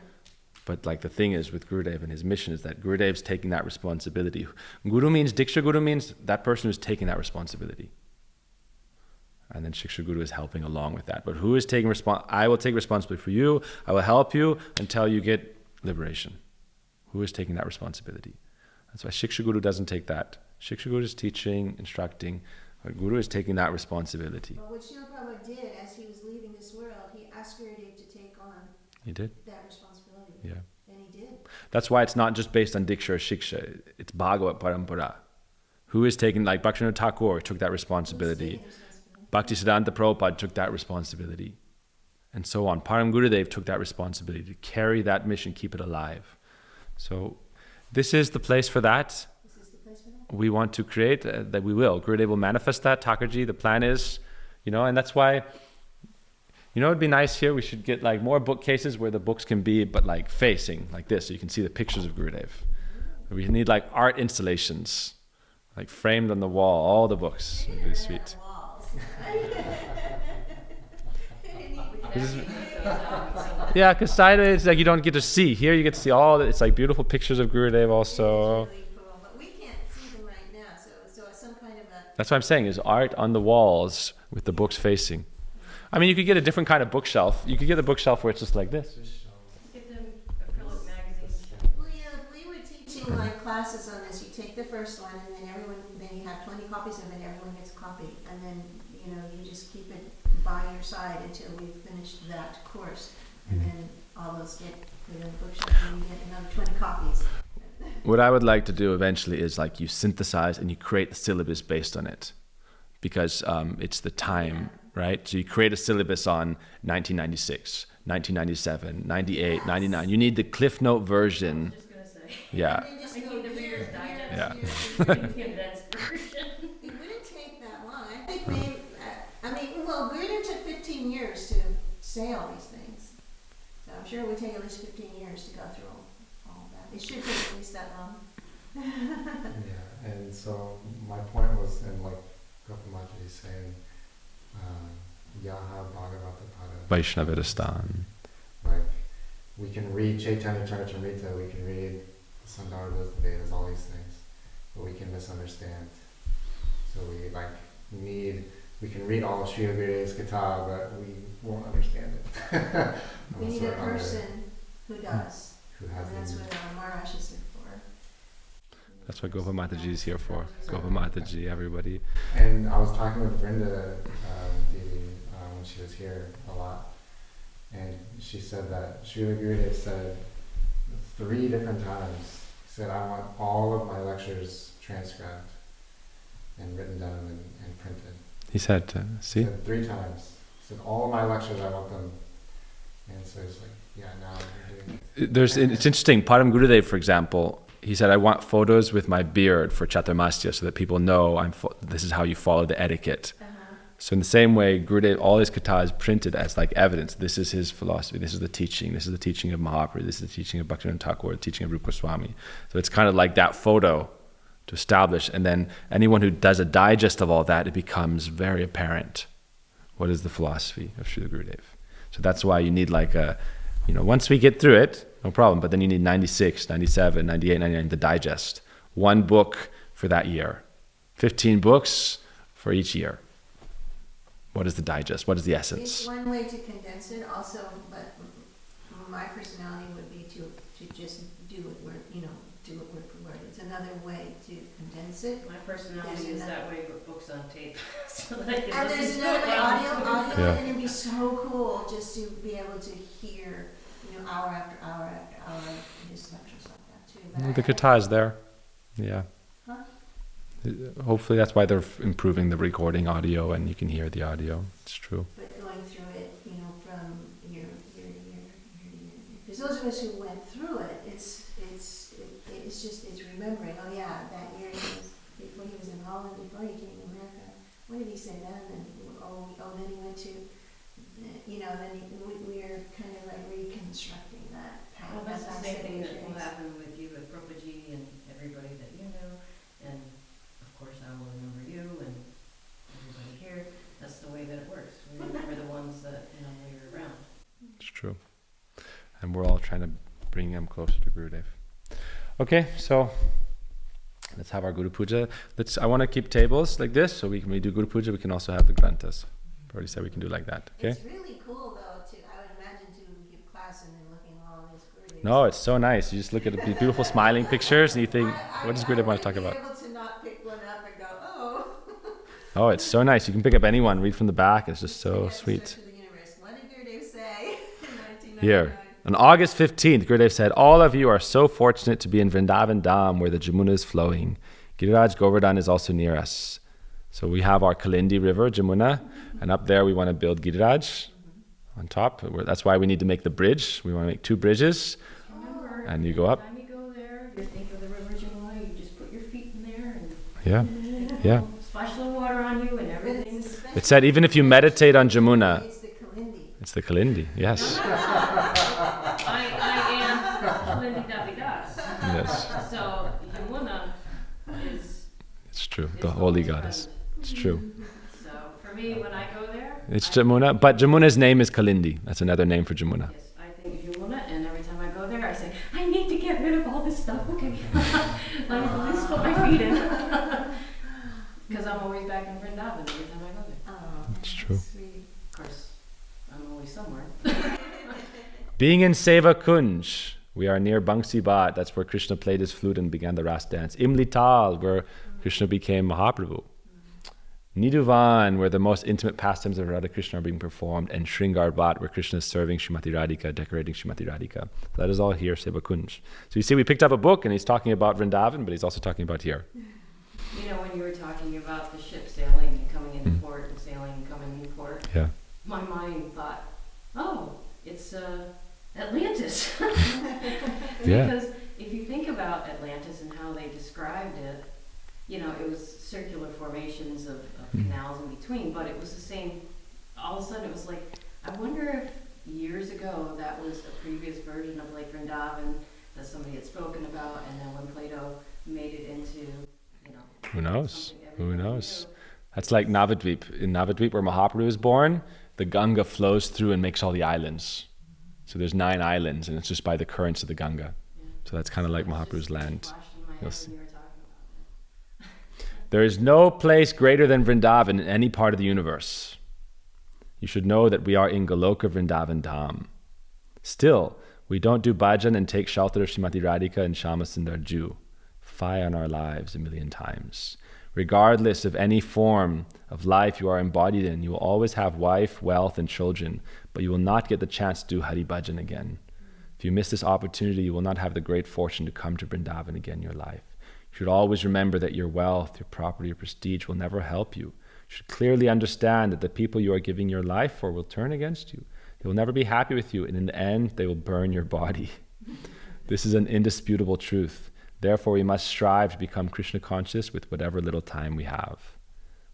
But like the thing is with Gurudev and his mission is that Gurudev's taking that responsibility. Guru means, Diksha Guru means that person who's taking that responsibility. And then Shiksha Guru is helping along with that. But who is taking I will take responsibility for you, I will help you until you get liberation. Who is taking that responsibility? That's why Shiksha Guru doesn't take that. Shiksha Guru is teaching, instructing, but Guru is taking that responsibility. But what Srila Prabhupada did as he was leaving this world, he asked Gurudev to take on He did. that responsibility. Yeah. And he did. That's why it's not just based on Diksha or Shiksha. It's Bhagavat Parampara. Who is taking, like Bhaktivinoda Thakur took that responsibility. Bhaktisiddhanta Prabhupada took that responsibility. And so on. Param Gurudev took that responsibility to carry that mission, keep it alive. So this is the place for that. This is the place for that. We want to create, that we will. Gurudev will manifest that. Thakurji, the plan is, and that's why, it'd be nice here, we should get like more bookcases where the books can be, but like facing like this, so you can see the pictures of Gurudev. We need like art installations, like framed on the wall, all the books. It'd be sweet. Yeah, because Saida is like you don't get to see. Here you get to see it's like beautiful pictures of Gurudev also. Really cool, but we can't see them right now, so some kind of a... That's what I'm saying, is art on the walls with the books facing. I mean, you could get a different kind of bookshelf. You could get a bookshelf where it's just like this. Get them acrylic magazines. Well, if we were teaching like classes on this, you take the first one and then you have 20 copies of it, everyone gets a copy, and then you just keep it by your side until we've finished that course, and then all those get put in the bookshelf and you get another 20 copies. What I would like to do eventually is like you synthesize and you create the syllabus based on it, because it's the time, right? So you create a syllabus on 1996, 1997, 98, Yes. 99. You need the Cliff Note version. I was just going to say. Yeah. And then just I go need the Reader's here, Digest. Yeah. The condensed version. It wouldn't take that long. I think maybe, Gurudeva took 15 years to say all these things. So I'm sure it would take at least 15 years to go through all that. It should take at least that long. Yeah, and so my point was in like Gopamaji saying, Yaha Bhagavata Pada. Vaishnavidastan. Like, we can read Chaitanya Charitamrita, we can read the Sandarbhas, the Vedas, all these things, but we can misunderstand. So we can read all of Srila Gurudev's Katha, but we won't understand it. We need a person who does. who has And that's the what Maharaja is here for. That's what Gopa Mataji is here for. Gopa Mataji, everybody. And I was talking with Brenda Devi when she was here a lot, and she said that Srila Gurudev said 3 different times, he said, I want all of my lectures transcribed and written down and printed. He said, see? He said 3 times. He said, all of my lectures, I want them. And so it's like, yeah, now we're doing it. It's interesting. Param Gurudev, for example, he said, I want photos with my beard for Chaturmasya so that people know this is how you follow the etiquette. So in the same way, Gurudev, all his katha is printed as like evidence. This is his philosophy. This is the teaching. This is the teaching of Mahaprabhu. This is the teaching of Bhaktivinoda Thakur, the teaching of Rupa Swami. So it's kind of like that photo to establish. And then anyone who does a digest of all that, it becomes very apparent. What is the philosophy of Srila Gurudev? So that's why you need like once we get through it, no problem. But then you need 96, 97, 98, 99, the digest. 1 book for that year. 15 books for each year. What is the digest? What is the essence? It's one way to condense it also, but my personality would be to just do it word for word. It's another way to condense it. My personality is that way, but books on tape. So that I can And there's listen to another it way, while I'm audio, Yeah. and it'd be so cool just to be able to hear, hour after hour after hour, his lectures like that too. But The katha is there. Yeah. Huh? Hopefully that's why they're improving the recording audio and you can hear the audio. It's true. But going through it, from year to year to year. Because those of us who went through it, it's remembering. Oh yeah, that year before he was in Holland, before he came to America. What did he say then? And then he went to then we're kind of like reconstructing that path. Well, that's the same set of thing that will experience. happen with you, with Prabhuji and everybody that you know, and of course I will remember you and everybody here. That's the way that it works. We remember the ones that, we're around. It's true. And we're all trying to bring them closer to Gurudev. Okay, so let's have our Guru Puja. I want to keep tables like this, so when we do Guru Puja, we can also have the granthas. I already said we can do like that, okay? It's really cool, though, I would imagine, to give class and then looking at all these Gurudevs. No, it's so nice. You just look at the beautiful smiling pictures and you think, what does Gurudev want to talk about? I would be able to not pick one up and go, oh. Oh, it's so nice. You can pick up anyone, read from the back. It's just so sweet. To the universe. What did Gurudev say in 1999? Here. On August 15th, Gurudev said, all of you are so fortunate to be in Vrindavan Dham where the Jamuna is flowing. Giriraj Govardhan is also near us. So we have our Kalindi River, Jamuna, and up there we want to build Giriraj on top. That's why we need to make the bridge. We want to make 2 bridges. Remember, And you go up. Every time you go there, you think of the river Jamuna, you just put your feet in there and Yeah. splash the water on you and everything. It said even if you meditate on Jamuna, It's the Kalindi. it's the Kalindi, yes. I am Kalindi Davidas. Yes, So Yamuna is it's true. The holy goddess. It's true. So for me, when I go there, It's Jamuna, but Jamuna's name is Kalindi. That's another name for Jamuna. yes, I think of Yamuna, and every time I go there, I say, I need to get rid of all this stuff. Okay, let me just put my feet in, because I'm always back in Vrindavan every time I go there. Oh, It's true. sweet. Of course, I'm always somewhere. Being in Seva Kunj, we are near Bangsi Bat. That's where Krishna played his flute and began the Ras dance. Imli Tal, where Krishna became Mahaprabhu. Nidhuvan, where the most intimate pastimes of Radha Krishna are being performed. And Shringar Bat, where Krishna is serving Srimati Radhika, decorating Srimati Radhika. So that is all here, Seva Kunj. So you see, we picked up a book and he's talking about Vrindavan, but he's also talking about here. When you were talking about the ship sailing and coming into port and sailing and coming into port, Yeah. my mind thought, oh, it's Atlantis. Yeah. Because if you think about Atlantis and how they described it, it was circular formations of canals in between, but it was the same. All of a sudden, it was like, I wonder if years ago that was a previous version of Lake Vrindavan that somebody had spoken about, and then when Plato made it into, Who knows? something Who everybody knows? knew. That's like Navadvip. In Navadvip, where Mahaprabhu was born, the Ganga flows through and makes all the islands. So there's 9 islands, and it's just by the currents of the Ganga. Yeah. So that's kind of like It's Mahaprabhu's just land. flashed in my head You'll when see. you were talking about There is no place greater than Vrindavan in any part of the universe. You should know that we are in Goloka Vrindavan Dham. Still, we don't do bhajan and take shelter of Srimati Radhika and Shama Sundar Ju. Fie on our lives 1,000,000 times. Regardless of any form of life you are embodied in, you will always have wife, wealth, and children, but you will not get the chance to do Hari Bhajan again. If you miss this opportunity, you will not have the great fortune to come to Vrindavan again in your life. You should always remember that your wealth, your property, your prestige will never help you. You should clearly understand that the people you are giving your life for will turn against you. They will never be happy with you, and in the end, they will burn your body. This is an indisputable truth. Therefore, we must strive to become Krishna conscious with whatever little time we have.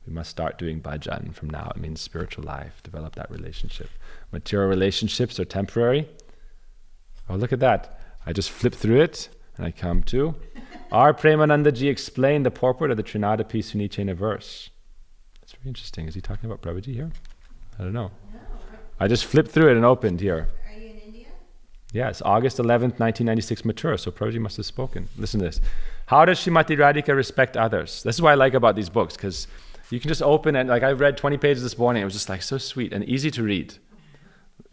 We must start doing bhajan from now. It means spiritual life, develop that relationship. Material relationships are temporary. Oh, look at that. I just flip through it and I come to our Premanandaji explained the purport of the Trinadapi Sunichena verse. That's very interesting. Is he talking about Prabhuji here? I don't know. No. I just flipped through it and opened here. Are you in India? Yes, August 11th, 1996, Mathura. So Prabhuji must have spoken. Listen to this. How does Srimati Radhika respect others? This is what I like about these books, because you can just open and I read 20 pages this morning. It was just so sweet and easy to read.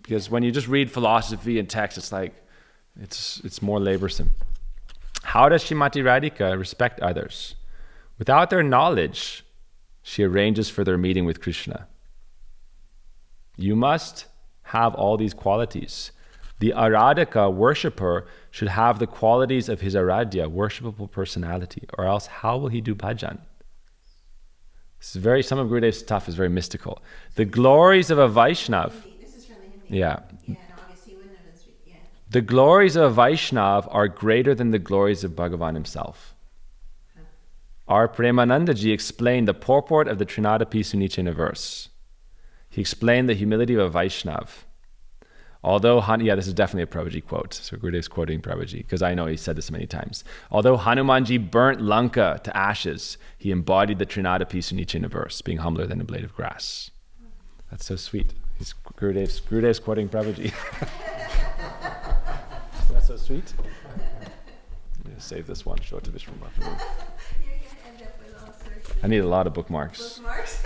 Because when you just read philosophy and text, it's more laborsome. How does Srimati Radhika respect others? Without their knowledge, she arranges for their meeting with Krishna. You must have all these qualities. The Aradhaka worshipper should have the qualities of his Aradhya, worshipable personality, or else how will he do bhajan? Some of Gurudev's stuff is very mystical. The glories of a Vaishnav. This is from the Hindi. Yeah. Yeah, in August he wouldn't have been sweet. Yeah. The glories of a Vaishnav are greater than the glories of Bhagavan himself. Our Premanandaji explained the purport of the Trinadapi Sunichena verse. he explained the humility of a Vaishnav. Although, this is definitely a Prabhuji quote. So Gurudev's quoting Prabhuji, because I know he said this many times. Although Hanumanji burnt Lanka to ashes, he embodied the Trinada piece in each verse, being humbler than a blade of grass. That's so sweet. Gurudev's quoting Prabhuji. That's so sweet. I'm going to save this one, show it to Vishnu. You're going to end up with all sorts of I need a lot of bookmarks. bookmarks.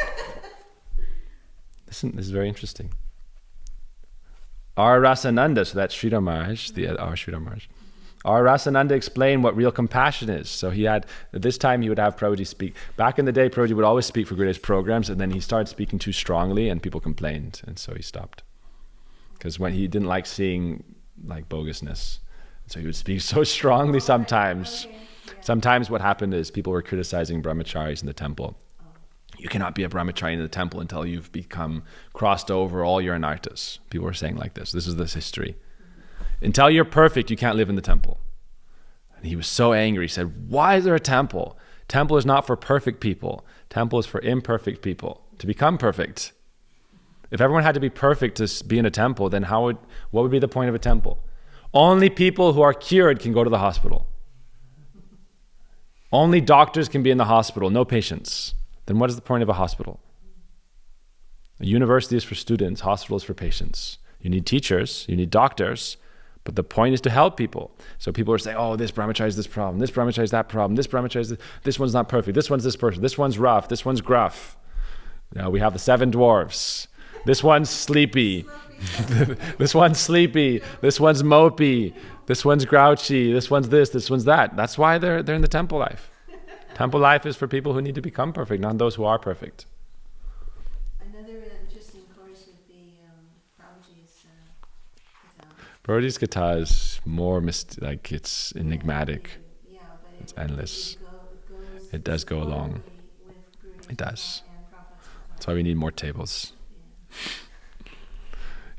Listen, this is very interesting. Our Rasananda, so that's Sridhar Maharaj, our Sridhar Maharaj. Our Rasananda explained what real compassion is. So at this time he would have Prabhuji speak. Back in the day, Prabhuji would always speak for Gurudev's programs, and then he started speaking too strongly and people complained, and so he stopped. Because when he didn't like seeing like bogusness. So he would speak so strongly sometimes. Okay. Yeah. Sometimes what happened is people were criticizing brahmacharis in the temple. You cannot be a brahmachari in the temple until you've become crossed over all your anartas. People were saying like this. This is this history. Until you're perfect, you can't live in the temple. And he was so angry. He said, why is there a temple? Temple is not for perfect people. Temple is for imperfect people to become perfect. If everyone had to be perfect to be in a temple, then what would be the point of a temple? Only people who are cured can go to the hospital. Only doctors can be in the hospital, no patients. Then what is the point of a hospital? A university is for students, hospital is for patients. You need teachers, you need doctors, but the point is to help people. So people are saying, oh, this brahmachari is this problem, this brahmachari is that problem, this brahmachari is this one's not perfect, this one's this person, this one's rough, this one's gruff. Now we have the 7 dwarfs. This one's sleepy. This one's sleepy. This one's mopey. This one's grouchy. This one's this. This one's that. That's why they're in the temple life. Temple life is for people who need to become perfect, not those who are perfect. Another interesting course would be Prabhuji's Katha. Prabhuji's Katha is more it's enigmatic. Yeah, but It's endless. goes It does go along. with Gurudev's It does. Katha and Prabhupada's Katha. That's why we need more tables.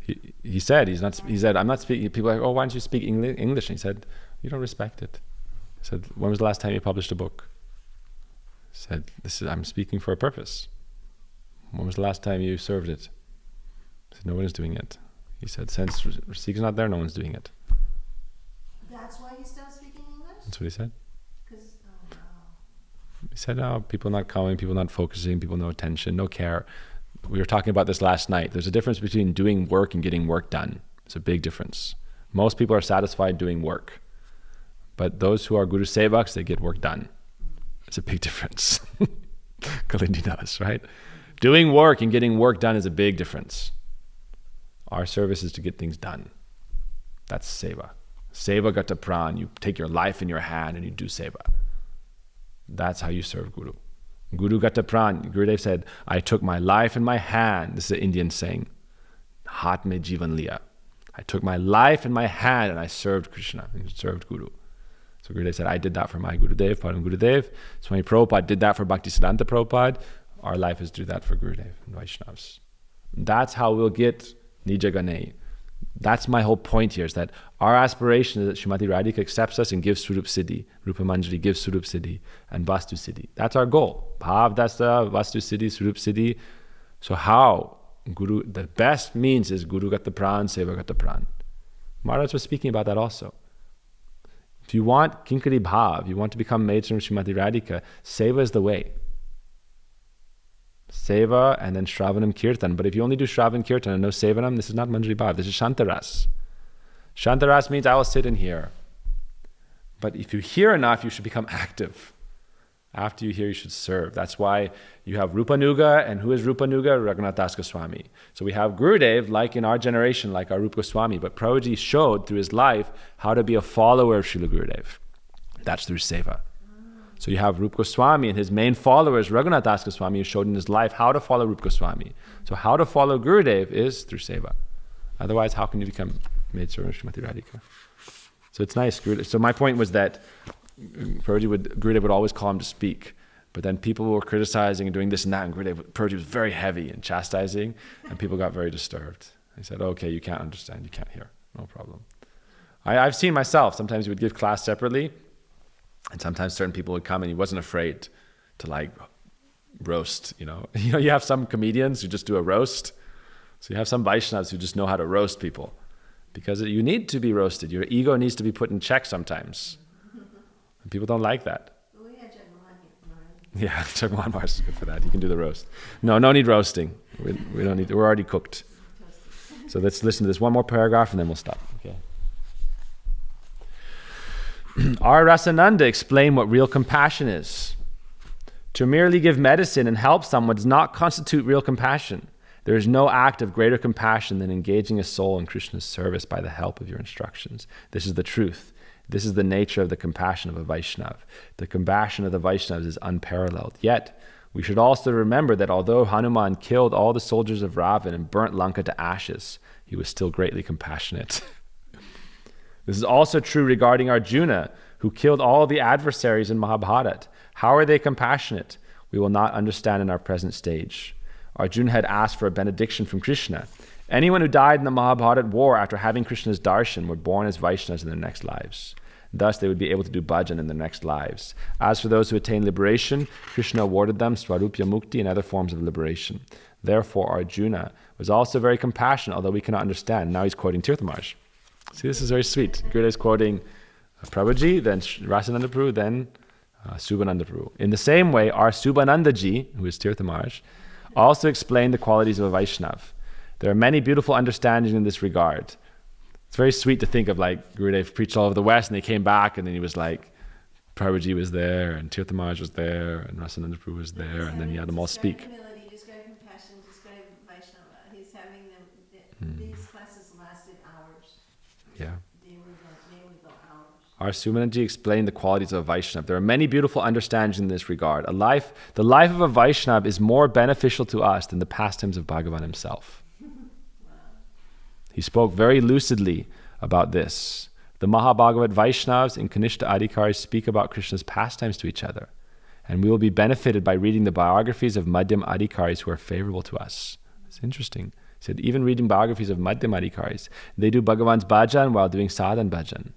Yeah. He said, I'm not speaking, people are like, oh, why don't you speak English? And he said, you don't respect it. He said, when was the last time you published a book? He said, I'm speaking for a purpose. When was the last time you served it? He said, no one is doing it. He said, since Rasik is not there, no one's doing it. That's why you stopped speaking English? That's what he said. Because, oh wow. He said, oh, people not coming, people not focusing, people no attention, no care. We were talking about this last night. There's a difference between doing work and getting work done. It's a big difference. Most people are satisfied doing work. But those who are Guru Sevaks, they get work done. It's a big difference. Kalindi knows, right? Doing work and getting work done is a big difference. Our service is to get things done. That's seva. Seva gata pran. You take your life in your hand and you do seva. That's how you serve Guru. Guru gata pran. Gurudev said, I took my life in my hand. This is an Indian saying. Hat mein jivan liya. I took my life in my hand and I served Krishna and served Guru. So Gurudev said, I did that for my Gurudev, Param Gurudev. Swami Prabhupada did that for Bhaktisiddhanta Prabhupada. Our life is to do that for Gurudev and Vaishnavas. That's how we'll get Nija Ganei. That's my whole point here, is that our aspiration is that Srimati Radhika accepts us and gives Swarup Siddhi. Rupa Manjari gives Swarup Siddhi and Vastu Siddhi. That's our goal. Bhav Dasa, Vastu Siddhi, Swarup Siddhi. So how? Guru, the best means is Guru Gata Pran, Seva Gata Pran. Maharaj was speaking about that also. If you want Kinkari Bhav, you want to become Maidservant of Srimati Radhika, Seva is the way. Seva and then Shravanam Kirtan. But if you only do Shravan Kirtan and no Sevanam, this is not Manjari Bhav, this is Shantaras. Shantaras means I will sit and hear. But if you hear enough, you should become active. After you hear, you should serve. That's why you have Rupanuga, and who is Rupanuga? Raghunath Das Goswami. So we have Gurudev, like in our generation, like our Rupa Goswami, but Prabhuji showed through his life how to be a follower of Srila Gurudev. That's through Seva. So you have Rupa Goswami, and his main followers, Raghunath Das Goswami, who showed in his life how to follow Rupa Goswami. So how to follow Gurudev is through Seva. Otherwise, how can you become Maidservant of Srimati Radhika? So it's nice. So my point was that Gurudev would always call him to speak, but then people were criticizing and doing this and that, and Prabhuji was very heavy and chastising, and people got very disturbed. He said, okay, you can't understand, you can't hear, no problem. I've seen myself, sometimes he would give class separately, and sometimes certain people would come and he wasn't afraid to like roast, you know. You have some comedians who just do a roast, So you have some Vaishnavas who just know how to roast people. Because you need to be roasted. Your ego needs to be put in check sometimes. And people don't like that. We had Jagmohan here. Yeah, Jagmohan Maharaj is good for that. He can do the roast. No need roasting. We don't need. We're already cooked. So let's listen to this one more paragraph and then we'll stop. Okay. Our Rasikananda explained what real compassion is. To merely give medicine and help someone does not constitute real compassion. There is no act of greater compassion than engaging a soul in Krishna's service by the help of your instructions. This is the truth. This is the nature of the compassion of a Vaishnava. The compassion of the Vaishnavas is unparalleled. Yet, we should also remember that although Hanuman killed all the soldiers of Ravan and burnt Lanka to ashes, he was still greatly compassionate. This is also true regarding Arjuna, who killed all the adversaries in Mahabharata. How are they compassionate? We will not understand in our present stage. Arjuna had asked for a benediction from Krishna. Anyone who died in the Mahabharata war after having Krishna's darshan were born as Vaishnavas in their next lives. Thus, they would be able to do bhajan in their next lives. As for those who attained liberation, Krishna awarded them Swarupya Mukti and other forms of liberation. Therefore, Arjuna was also very compassionate, although we cannot understand. Now he's quoting Tirtha Maharaj. See, this is very sweet. Gurudeva is quoting Prabhuji, then Rasananda Prabhu, then Subhananda Prabhu. In the same way, our Subhanandaji, who is Tirtha Maharaj, also explained the qualities of a Vaishnava. There are many beautiful understandings in this regard. It's very sweet to think of like Gurudev preached all over the West and they came back and then he was like, Prabhuji was there and Tirtha Maharaj was there and Rasananda Prabhu was there and then he had them all speak. Humility, describe compassion, describe Vaishnava. He's having them, these classes lasted hours. Yeah. They would go hours. Our Sumananji explained the qualities of a Vaishnava. There are many beautiful understandings in this regard. The life of a Vaishnava is more beneficial to us than the pastimes of Bhagavan himself. Wow. He spoke very lucidly about this. The Mahabhagavat Vaishnavas and Kanishta Adhikaris speak about Krishna's pastimes to each other. And we will be benefited by reading the biographies of Madhyam Adhikaris who are favorable to us. It's interesting. He said, even reading biographies of Madhyam Adhikaris, they do Bhagavan's bhajan while doing sadhan bhajan.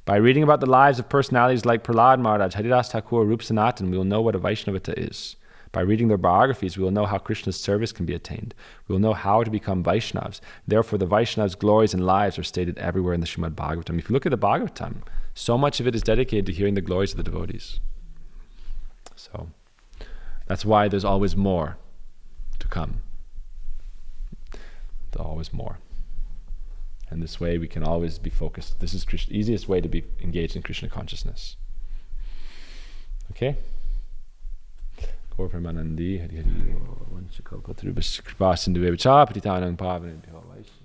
By reading about the lives of personalities like Prahlad Maharaj, Haridas Thakur, Rup Sanatan, we will know what a Vaishnavata is. By reading their biographies, we will know how Krishna's service can be attained. We will know how to become Vaishnavas. Therefore, the Vaishnavas' glories and lives are stated everywhere in the Srimad Bhagavatam. If you look at the Bhagavatam, so much of it is dedicated to hearing the glories of the devotees. So, that's why there's always more to come. There's always more. And this way we can always be focused. This is the easiest way to be engaged in Krishna consciousness. Okay? Gaur Premanandi Hari Hari Vanchakalpatarubhasya Kripa Sindhu Evacha Patitanang Pavanebhyo Vaishnava